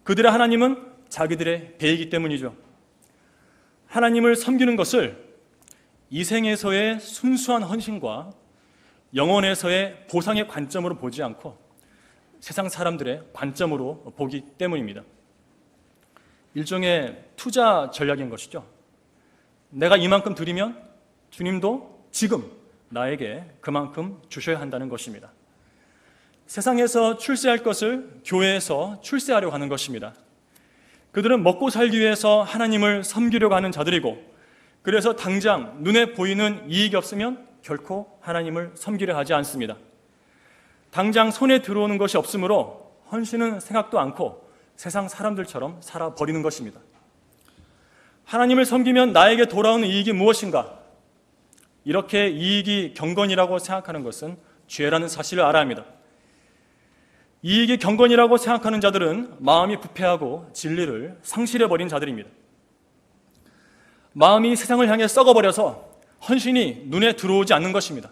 그들의 하나님은 자기들의 배이기 때문이죠. 하나님을 섬기는 것을 이 생에서의 순수한 헌신과 영혼에서의 보상의 관점으로 보지 않고 세상 사람들의 관점으로 보기 때문입니다. 일종의 투자 전략인 것이죠. 내가 이만큼 드리면 주님도 지금 나에게 그만큼 주셔야 한다는 것입니다. 세상에서 출세할 것을 교회에서 출세하려고 하는 것입니다. 그들은 먹고 살기 위해서 하나님을 섬기려고 하는 자들이고, 그래서 당장 눈에 보이는 이익이 없으면 결코 하나님을 섬기려 하지 않습니다. 당장 손에 들어오는 것이 없으므로 헌신은 생각도 않고 세상 사람들처럼 살아버리는 것입니다. 하나님을 섬기면 나에게 돌아오는 이익이 무엇인가? 이렇게 이익이 경건이라고 생각하는 것은 죄라는 사실을 알아야 합니다. 이익이 경건이라고 생각하는 자들은 마음이 부패하고 진리를 상실해버린 자들입니다. 마음이 세상을 향해 썩어버려서 헌신이 눈에 들어오지 않는 것입니다.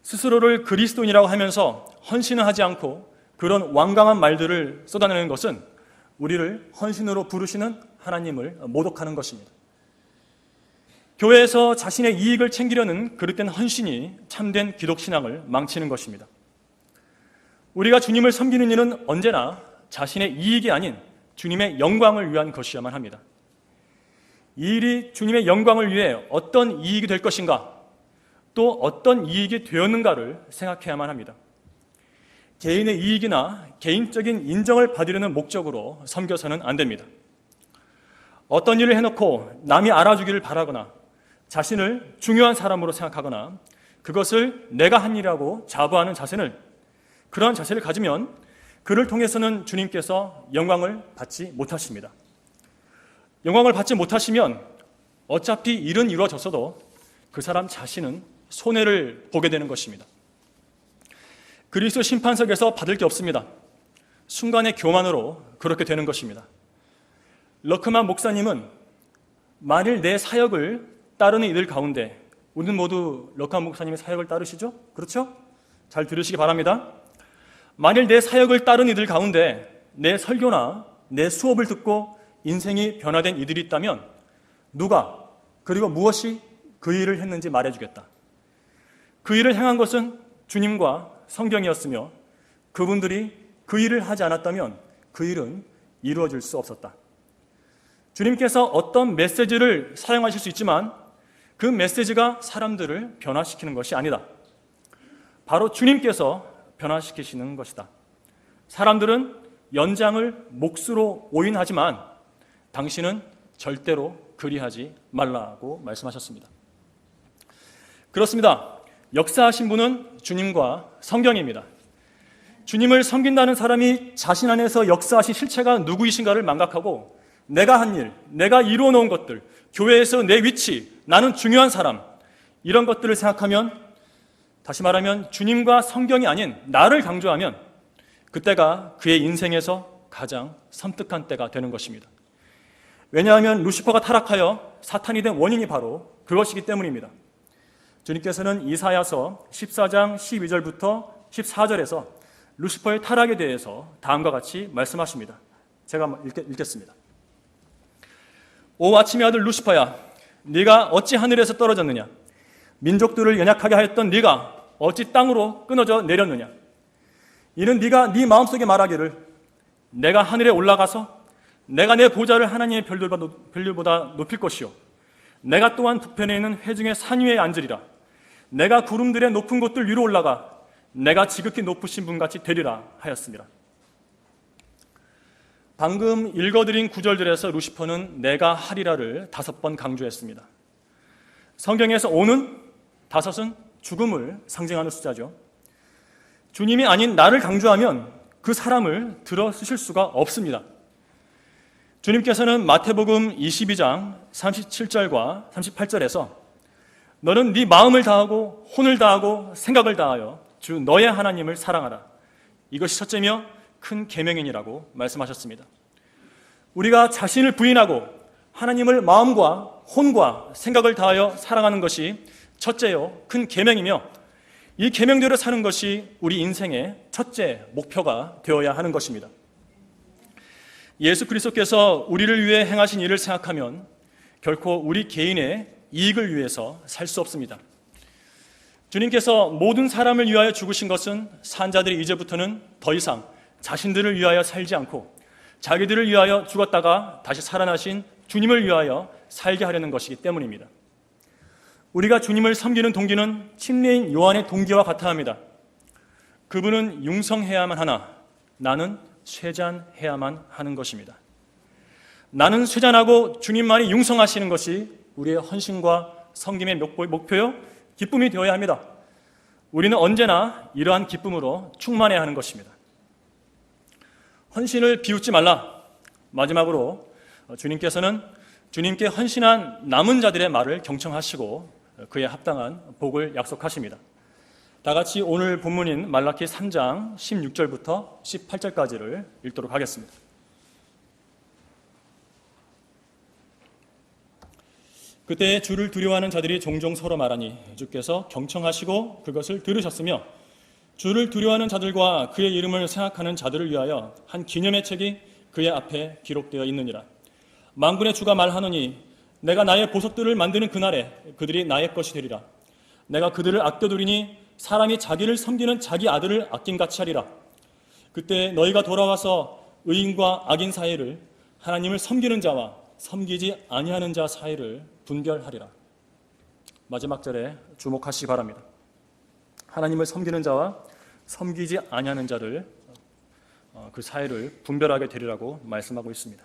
스스로를 그리스도인이라고 하면서 헌신을 하지 않고 그런 완강한 말들을 쏟아내는 것은 우리를 헌신으로 부르시는 하나님을 모독하는 것입니다. 교회에서 자신의 이익을 챙기려는 그릇된 헌신이 참된 기독신앙을 망치는 것입니다. 우리가 주님을 섬기는 일은 언제나 자신의 이익이 아닌 주님의 영광을 위한 것이어야만 합니다. 이 일이 주님의 영광을 위해 어떤 이익이 될 것인가, 또 어떤 이익이 되었는가를 생각해야만 합니다. 개인의 이익이나 개인적인 인정을 받으려는 목적으로 섬겨서는 안 됩니다. 어떤 일을 해놓고 남이 알아주기를 바라거나 자신을 중요한 사람으로 생각하거나 그것을 내가 한 일이라고 자부하는 그러한 자세를 가지면 그를 통해서는 주님께서 영광을 받지 못하십니다. 영광을 받지 못하시면 어차피 일은 이루어졌어도 그 사람 자신은 손해를 보게 되는 것입니다. 그리스도 심판석에서 받을 게 없습니다. 순간의 교만으로 그렇게 되는 것입니다. 러크만 목사님은 만일 내 사역을 따르는 이들 가운데, 우리는 모두 러크만 목사님의 사역을 따르시죠? 그렇죠? 잘 들으시기 바랍니다. 만일 내 사역을 따른 이들 가운데 내 설교나 내 수업을 듣고 인생이 변화된 이들이 있다면 누가 그리고 무엇이 그 일을 했는지 말해주겠다. 그 일을 행한 것은 주님과 성경이었으며 그분들이 그 일을 하지 않았다면 그 일은 이루어질 수 없었다. 주님께서 어떤 메시지를 사용하실 수 있지만 그 메시지가 사람들을 변화시키는 것이 아니다. 바로 주님께서 변화시키시는 것이다. 사람들은 연장을 몫으로 오인하지만 당신은 절대로 그리하지 말라고 말씀하셨습니다. 그렇습니다. 역사하신 분은 주님과 성경입니다. 주님을 섬긴다는 사람이 자신 안에서 역사하신 실체가 누구이신가를 망각하고 내가 한 일, 내가 이루어 놓은 것들, 교회에서 내 위치, 나는 중요한 사람, 이런 것들을 생각하면, 다시 말하면 주님과 성경이 아닌 나를 강조하면 그때가 그의 인생에서 가장 섬뜩한 때가 되는 것입니다. 왜냐하면 루시퍼가 타락하여 사탄이 된 원인이 바로 그것이기 때문입니다. 주님께서는 이사야서 14장 12절부터 14절에서 루시퍼의 타락에 대해서 다음과 같이 말씀하십니다. 제가 읽겠습니다. 오 아침의 아들 루시퍼야, 네가 어찌 하늘에서 떨어졌느냐? 민족들을 연약하게 하였던 네가 어찌 땅으로 끊어져 내렸느냐? 이는 네가 네 마음속에 말하기를 내가 하늘에 올라가서 내가 내 보좌를 하나님의 별들보다 높일 것이요 내가 또한 북편에 있는 회중의 산 위에 앉으리라. 내가 구름들의 높은 곳들 위로 올라가 내가 지극히 높으신 분같이 되리라 하였습니다. 방금 읽어드린 구절들에서 루시퍼는 내가 하리라를 5번 강조했습니다. 성경에서 오는 5은 죽음을 상징하는 숫자죠. 주님이 아닌 나를 강조하면 그 사람을 들어 쓰실 수가 없습니다. 주님께서는 마태복음 22장 37절과 38절에서 너는 네 마음을 다하고 혼을 다하고 생각을 다하여 주 너의 하나님을 사랑하라. 이것이 첫째며 큰 계명이니라고 말씀하셨습니다. 우리가 자신을 부인하고 하나님을 마음과 혼과 생각을 다하여 사랑하는 것이 첫째요, 큰 계명이며 이 계명대로 사는 것이 우리 인생의 첫째 목표가 되어야 하는 것입니다. 예수 그리스도께서 우리를 위해 행하신 일을 생각하면 결코 우리 개인의 이익을 위해서 살 수 없습니다. 주님께서 모든 사람을 위하여 죽으신 것은 산자들이 이제부터는 더 이상 자신들을 위하여 살지 않고 자기들을 위하여 죽었다가 다시 살아나신 주님을 위하여 살게 하려는 것이기 때문입니다. 우리가 주님을 섬기는 동기는 침례인 요한의 동기와 같아 합니다. 그분은 융성해야만 하나 나는 쇠잔해야만 하는 것입니다. 나는 쇠잔하고 주님만이 융성하시는 것이 우리의 헌신과 섬김의 목표요, 기쁨이 되어야 합니다. 우리는 언제나 이러한 기쁨으로 충만해야 하는 것입니다. 헌신을 비웃지 말라. 마지막으로 주님께서는 주님께 헌신한 남은 자들의 말을 경청하시고 그에 합당한 복을 약속하십니다. 다 같이 오늘 본문인 말라기 3장 16절부터 18절까지를 읽도록 하겠습니다. 그때 주를 두려워하는 자들이 종종 서로 말하니 주께서 경청하시고 그것을 들으셨으며 주를 두려워하는 자들과 그의 이름을 생각하는 자들을 위하여 한 기념의 책이 그의 앞에 기록되어 있느니라. 만군의 주가 말하노니 내가 나의 보석들을 만드는 그날에 그들이 나의 것이 되리라. 내가 그들을 아껴두리니 사람이 자기를 섬기는 자기 아들을 아낌같이 하리라. 그때 너희가 돌아와서 의인과 악인 사이를 하나님을 섬기는 자와 섬기지 아니하는 자 사이를 분별하리라. 마지막 절에 주목하시기 바랍니다. 하나님을 섬기는 자와 섬기지 아니하는 자를 그 사이를 분별하게 되리라고 말씀하고 있습니다.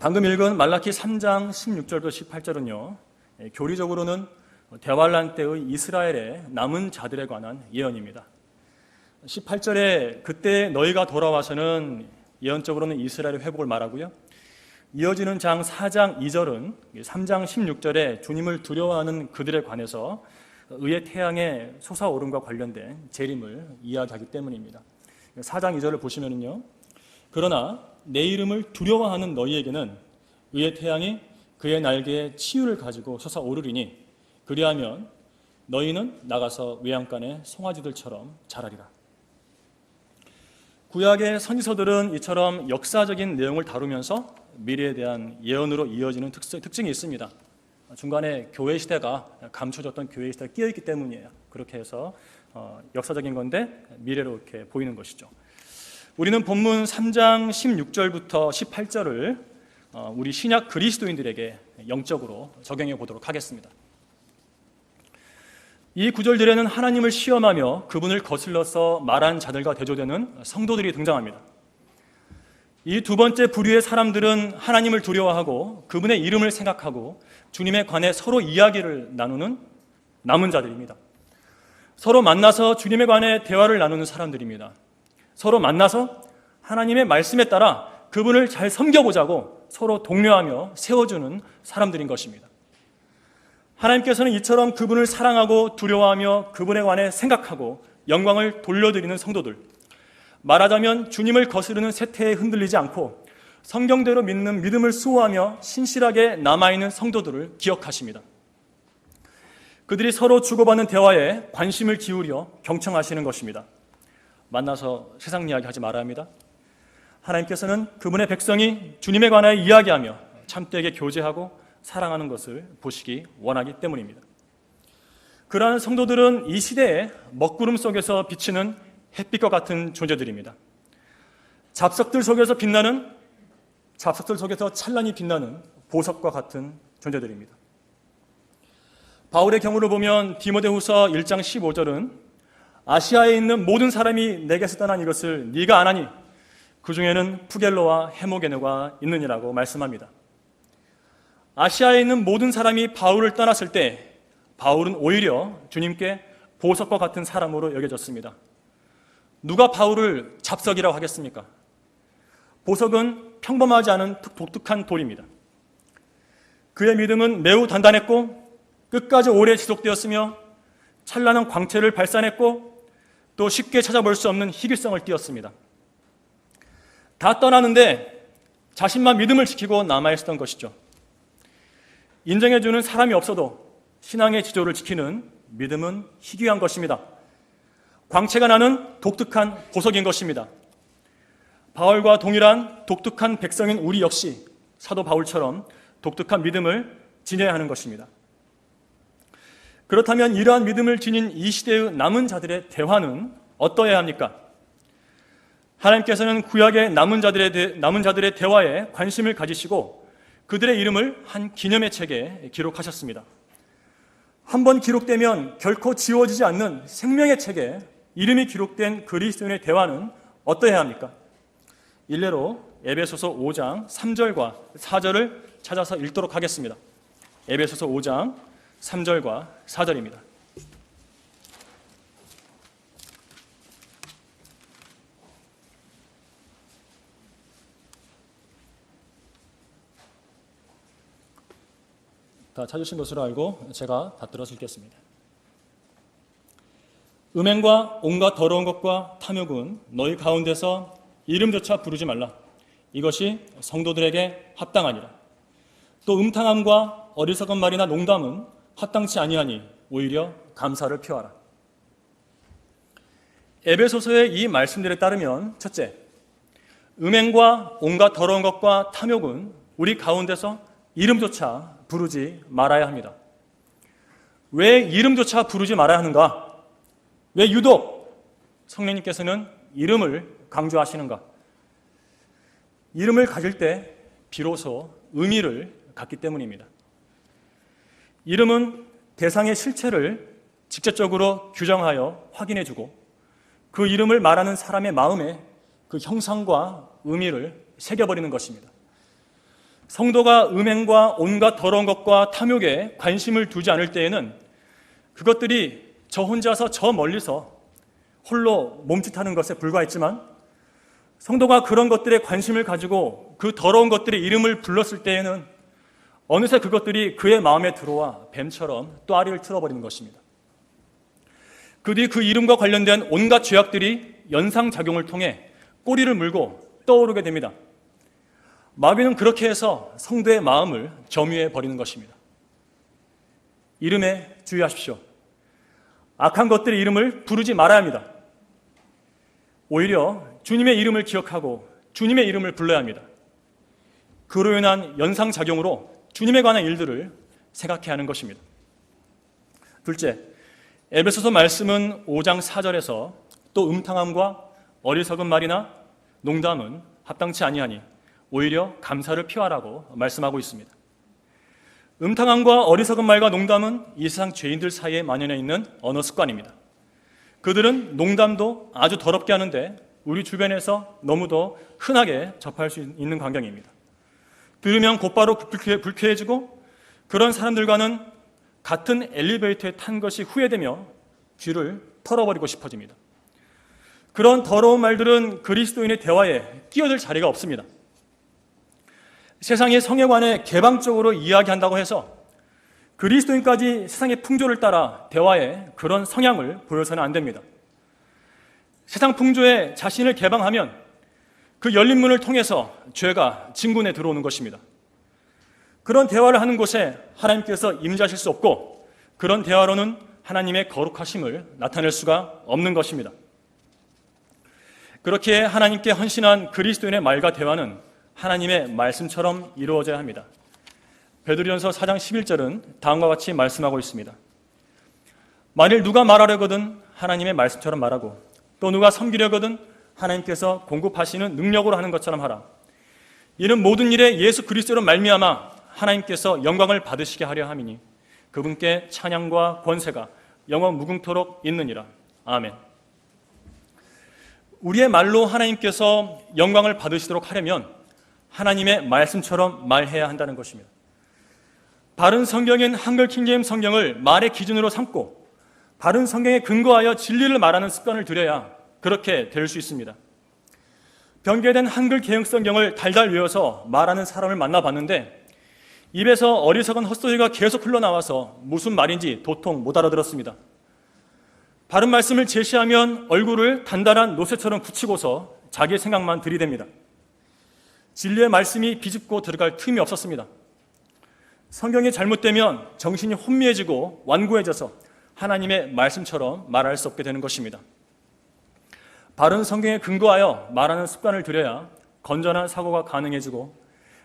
방금 읽은 말라기 3장 16절부터 18절은요, 교리적으로는 대환란 때의 이스라엘의 남은 자들에 관한 예언입니다. 18절에 그때 너희가 돌아와서는 예언적으로는 이스라엘의 회복을 말하고요, 이어지는 장 4장 2절은 3장 16절에 주님을 두려워하는 그들에 관해서 의의 태양의 솟아오름과 관련된 재림을 이야기하기 때문입니다. 4장 2절을 보시면요, 그러나 내 이름을 두려워하는 너희에게는 의의 태양이 그의 날개에 치유를 가지고 솟아오르리니 그리하면 너희는 나가서 외양간의 송아지들처럼 자라리라. 구약의 선지서들은 이처럼 역사적인 내용을 다루면서 미래에 대한 예언으로 이어지는 특징이 있습니다. 중간에 교회 시대가 감춰졌던 교회 시대가 끼어있기 때문이에요. 그렇게 해서 역사적인 건데 미래로 이렇게 보이는 것이죠. 우리는 본문 3장 16절부터 18절을 우리 신약 그리스도인들에게 영적으로 적용해 보도록 하겠습니다. 이 구절들에는 하나님을 시험하며 그분을 거슬러서 말한 자들과 대조되는 성도들이 등장합니다. 이 두 번째 부류의 사람들은 하나님을 두려워하고 그분의 이름을 생각하고 주님에 관해 서로 이야기를 나누는 남은 자들입니다. 서로 만나서 주님에 관해 대화를 나누는 사람들입니다. 서로 만나서 하나님의 말씀에 따라 그분을 잘 섬겨보자고 서로 독려하며 세워주는 사람들인 것입니다. 하나님께서는 이처럼 그분을 사랑하고 두려워하며 그분에 관해 생각하고 영광을 돌려드리는 성도들, 말하자면 주님을 거스르는 세태에 흔들리지 않고 성경대로 믿는 믿음을 수호하며 신실하게 남아있는 성도들을 기억하십니다. 그들이 서로 주고받는 대화에 관심을 기울여 경청하시는 것입니다. 만나서 세상 이야기 하지 말아야 합니다. 하나님께서는 그분의 백성이 주님에 관하여 이야기하며 참되게 교제하고 사랑하는 것을 보시기 원하기 때문입니다. 그러한 성도들은 이 시대에 먹구름 속에서 비치는 햇빛과 같은 존재들입니다. 잡석들 속에서 찬란히 빛나는 보석과 같은 존재들입니다. 바울의 경우를 보면 디모데후서 1장 15절은 아시아에 있는 모든 사람이 내게서 떠난 이것을 네가 아나니 그 중에는 푸겔로와 헤모게네가 있느니라고 말씀합니다. 아시아에 있는 모든 사람이 바울을 떠났을 때 바울은 오히려 주님께 보석과 같은 사람으로 여겨졌습니다. 누가 바울을 잡석이라고 하겠습니까? 보석은 평범하지 않은 독특한 돌입니다. 그의 믿음은 매우 단단했고 끝까지 오래 지속되었으며 찬란한 광채를 발산했고 또 쉽게 찾아볼 수 없는 희귀성을 띠었습니다. 다 떠나는데 자신만 믿음을 지키고 남아있었던 것이죠. 인정해주는 사람이 없어도 신앙의 지조를 지키는 믿음은 희귀한 것입니다. 광채가 나는 독특한 보석인 것입니다. 바울과 동일한 독특한 백성인 우리 역시 사도 바울처럼 독특한 믿음을 지녀야 하는 것입니다. 그렇다면 이러한 믿음을 지닌 이 시대의 남은 자들의 대화는 어떠해야 합니까? 하나님께서는 구약의 남은 자들의 대화에 관심을 가지시고 그들의 이름을 한 기념의 책에 기록하셨습니다. 한번 기록되면 결코 지워지지 않는 생명의 책에 이름이 기록된 그리스도인의 대화는 어떠해야 합니까? 일례로 에베소서 5장 3절과 4절을 찾아서 읽도록 하겠습니다. 에베소서 5장 3절과 4절입니다. 다 찾으신 것으로 알고 제가 받들어서 읽겠습니다. 음행과 온갖 더러운 것과 탐욕은 너희 가운데서 이름조차 부르지 말라. 이것이 성도들에게 합당하니라. 또 음탕함과 어리석은 말이나 농담은 합당치 아니하니 오히려 감사를 표하라. 에베소서의 이 말씀들에 따르면 첫째, 음행과 온갖 더러운 것과 탐욕은 우리 가운데서 이름조차 부르지 말아야 합니다. 왜 이름조차 부르지 말아야 하는가? 왜 유독 성령님께서는 이름을 강조하시는가? 이름을 가질 때 비로소 의미를 갖기 때문입니다. 이름은 대상의 실체를 직접적으로 규정하여 확인해주고 그 이름을 말하는 사람의 마음에 그 형상과 의미를 새겨버리는 것입니다. 성도가 음행과 온갖 더러운 것과 탐욕에 관심을 두지 않을 때에는 그것들이 저 혼자서 저 멀리서 홀로 몸짓하는 것에 불과했지만 성도가 그런 것들에 관심을 가지고 그 더러운 것들의 이름을 불렀을 때에는 어느새 그것들이 그의 마음에 들어와 뱀처럼 또아리를 틀어버리는 것입니다. 그 뒤 그 이름과 관련된 온갖 죄악들이 연상작용을 통해 꼬리를 물고 떠오르게 됩니다. 마귀는 그렇게 해서 성도의 마음을 점유해 버리는 것입니다. 이름에 주의하십시오. 악한 것들의 이름을 부르지 말아야 합니다. 오히려 주님의 이름을 기억하고 주님의 이름을 불러야 합니다. 그로 인한 연상작용으로 주님에 관한 일들을 생각해야 하는 것입니다. 둘째, 에베소서 말씀은 5장 4절에서 또 음탕함과 어리석은 말이나 농담은 합당치 아니하니 오히려 감사를 표하라고 말씀하고 있습니다. 음탕함과 어리석은 말과 농담은 이 세상 죄인들 사이에 만연해 있는 언어 습관입니다. 그들은 농담도 아주 더럽게 하는데 우리 주변에서 너무도 흔하게 접할 수 있는 광경입니다. 들으면 곧바로 불쾌해지고 그런 사람들과는 같은 엘리베이터에 탄 것이 후회되며 귀를 털어버리고 싶어집니다. 그런 더러운 말들은 그리스도인의 대화에 끼어들 자리가 없습니다. 세상의 성에 관해 개방적으로 이야기한다고 해서 그리스도인까지 세상의 풍조를 따라 대화에 그런 성향을 보여서는 안 됩니다. 세상 풍조에 자신을 개방하면 그 열린 문을 통해서 죄가 진군에 들어오는 것입니다. 그런 대화를 하는 곳에 하나님께서 임재하실 수 없고 그런 대화로는 하나님의 거룩하심을 나타낼 수가 없는 것입니다. 그렇게 하나님께 헌신한 그리스도인의 말과 대화는 하나님의 말씀처럼 이루어져야 합니다. 베드로전서 4장 11절은 다음과 같이 말씀하고 있습니다. 만일 누가 말하려거든 하나님의 말씀처럼 말하고 또 누가 섬기려거든 하나님께서 공급하시는 능력으로 하는 것처럼 하라. 이는 모든 일에 예수 그리스도로 말미암아 하나님께서 영광을 받으시게 하려 함이니 그분께 찬양과 권세가 영원 무궁토록 있느니라. 아멘. 우리의 말로 하나님께서 영광을 받으시도록 하려면 하나님의 말씀처럼 말해야 한다는 것입니다. 바른 성경인 한글 킹제임스 성경을 말의 기준으로 삼고 바른 성경에 근거하여 진리를 말하는 습관을 들여야 그렇게 될 수 있습니다. 변개된 한글 개혁 성경을 달달 외워서 말하는 사람을 만나봤는데 입에서 어리석은 헛소리가 계속 흘러나와서 무슨 말인지 도통 못 알아들었습니다. 바른 말씀을 제시하면 얼굴을 단단한 노쇠처럼 굳히고서 자기의 생각만 들이댑니다. 진리의 말씀이 비집고 들어갈 틈이 없었습니다. 성경이 잘못되면 정신이 혼미해지고 완고해져서 하나님의 말씀처럼 말할 수 없게 되는 것입니다. 바른 성경에 근거하여 말하는 습관을 들여야 건전한 사고가 가능해지고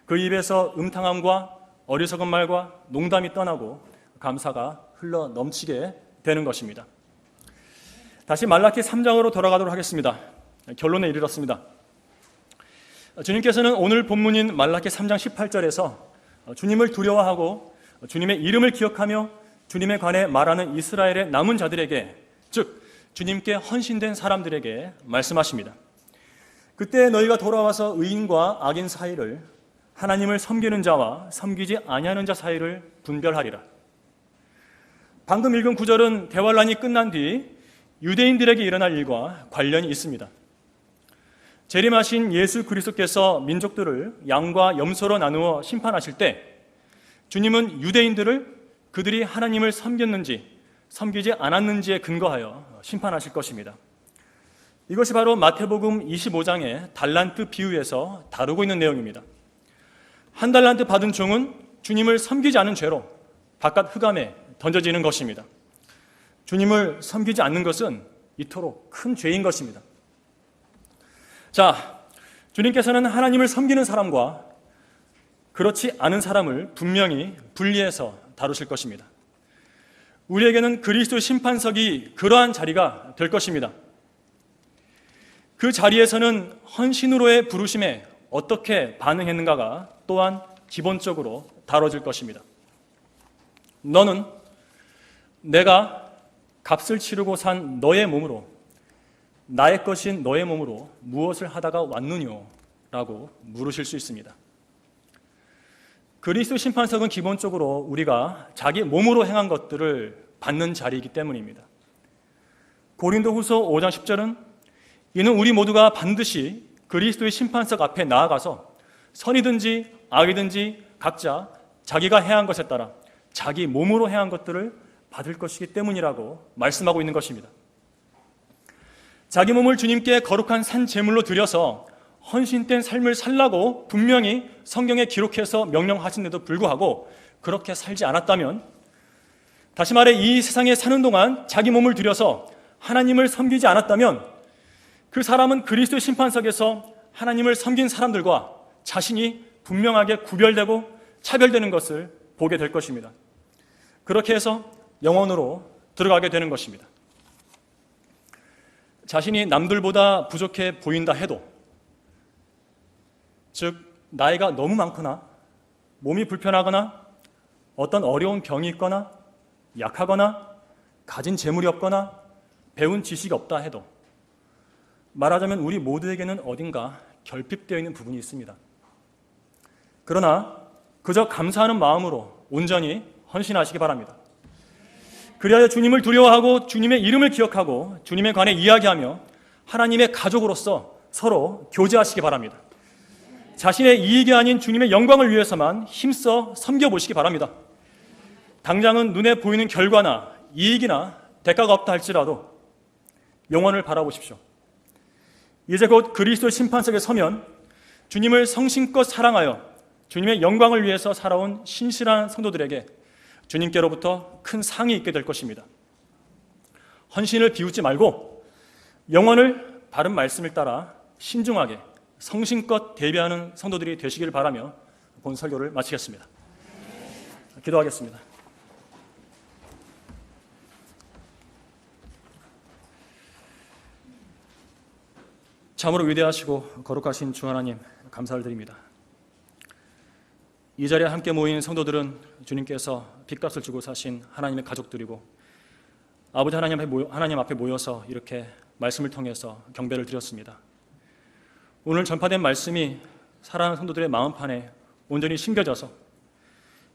그 입에서 음탕함과 어리석은 말과 농담이 떠나고 감사가 흘러 넘치게 되는 것입니다. 다시 말라기 3장으로 돌아가도록 하겠습니다. 결론에 이르렀습니다. 주님께서는 오늘 본문인 말라기 3장 18절에서 주님을 두려워하고 주님의 이름을 기억하며 주님에 관해 말하는 이스라엘의 남은 자들에게, 즉 주님께 헌신된 사람들에게 말씀하십니다. 그때 너희가 돌아와서 의인과 악인 사이를, 하나님을 섬기는 자와 섬기지 아니하는 자 사이를 분별하리라. 방금 읽은 구절은 대환란이 끝난 뒤 유대인들에게 일어날 일과 관련이 있습니다. 재림하신 예수 그리스도께서 민족들을 양과 염소로 나누어 심판하실 때 주님은 유대인들을 그들이 하나님을 섬겼는지 섬기지 않았는지에 근거하여 심판하실 것입니다. 이것이 바로 마태복음 25장의 달란트 비유에서 다루고 있는 내용입니다. 한 달란트 받은 종은 주님을 섬기지 않은 죄로 바깥 흑암에 던져지는 것입니다. 주님을 섬기지 않는 것은 이토록 큰 죄인 것입니다. 자, 주님께서는 하나님을 섬기는 사람과 그렇지 않은 사람을 분명히 분리해서 다루실 것입니다. 우리에게는 그리스도 심판석이 그러한 자리가 될 것입니다. 그 자리에서는 헌신으로의 부르심에 어떻게 반응했는가가 또한 기본적으로 다뤄질 것입니다. 너는 내가 값을 치르고 산 너의 몸으로, 나의 것인 너의 몸으로 무엇을 하다가 왔느뇨? 라고 물으실 수 있습니다. 그리스도 심판석은 기본적으로 우리가 자기 몸으로 행한 것들을 받는 자리이기 때문입니다. 고린도후서 5장 10절은 이는 우리 모두가 반드시 그리스도의 심판석 앞에 나아가서 선이든지 악이든지 각자 자기가 행한 것에 따라 자기 몸으로 행한 것들을 받을 것이기 때문이라고 말씀하고 있는 것입니다. 자기 몸을 주님께 거룩한 산 제물로 드려서 헌신된 삶을 살라고 분명히 성경에 기록해서 명령하신데도 불구하고 그렇게 살지 않았다면, 다시 말해 이 세상에 사는 동안 자기 몸을 들여서 하나님을 섬기지 않았다면 그 사람은 그리스도의 심판석에서 하나님을 섬긴 사람들과 자신이 분명하게 구별되고 차별되는 것을 보게 될 것입니다. 그렇게 해서 영원으로 들어가게 되는 것입니다. 자신이 남들보다 부족해 보인다 해도, 즉 나이가 너무 많거나 몸이 불편하거나 어떤 어려운 병이 있거나 약하거나 가진 재물이 없거나 배운 지식이 없다 해도, 말하자면 우리 모두에게는 어딘가 결핍되어 있는 부분이 있습니다. 그러나 그저 감사하는 마음으로 온전히 헌신하시기 바랍니다. 그리하여 주님을 두려워하고 주님의 이름을 기억하고 주님에 관해 이야기하며 하나님의 가족으로서 서로 교제하시기 바랍니다. 자신의 이익이 아닌 주님의 영광을 위해서만 힘써 섬겨보시기 바랍니다. 당장은 눈에 보이는 결과나 이익이나 대가가 없다 할지라도 영원을 바라보십시오. 이제 곧 그리스도의 심판석에 서면 주님을 성심껏 사랑하여 주님의 영광을 위해서 살아온 신실한 성도들에게 주님께로부터 큰 상이 있게 될 것입니다. 헌신을 비웃지 말고 영혼을 바른 말씀을 따라 신중하게 성심껏 대비하는 성도들이 되시기를 바라며 본 설교를 마치겠습니다. 기도하겠습니다. 참으로 위대하시고 거룩하신 주 하나님, 감사를 드립니다. 이 자리에 함께 모인 성도들은 주님께서 빚값을 주고 사신 하나님의 가족들이고, 아버지 하나님 앞에 모여서 이렇게 말씀을 통해서 경배를 드렸습니다. 오늘 전파된 말씀이 사랑하는 성도들의 마음판에 온전히 심겨져서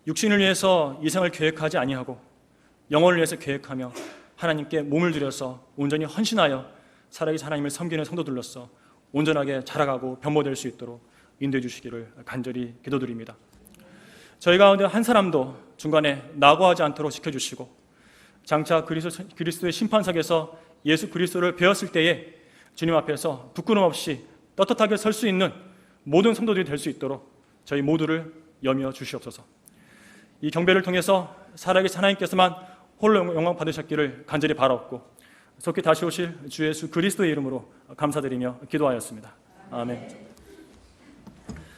육신을 위해서 이 생을 계획하지 아니하고 영혼을 위해서 계획하며 하나님께 몸을 들여서 온전히 헌신하여 살아계신 하나님을 섬기는 성도들로서 온전하게 자라가고 변모될 수 있도록 인도해 주시기를 간절히 기도드립니다. 저희 가운데 한 사람도 중간에 낙오하지 않도록 지켜주시고, 장차 그리스도의 심판석에서 예수 그리스도를 배웠을 때에 주님 앞에서 부끄럼 없이 떳떳하게 설 수 있는 모든 성도들이 될 수 있도록 저희 모두를 여며 주시옵소서. 이 경배를 통해서 살아계신 하나님께서만 홀로 영광 받으셨기를 간절히 바라옵고 속히 다시 오실 주 예수 그리스도의 이름으로 감사드리며 기도하였습니다. 아멘.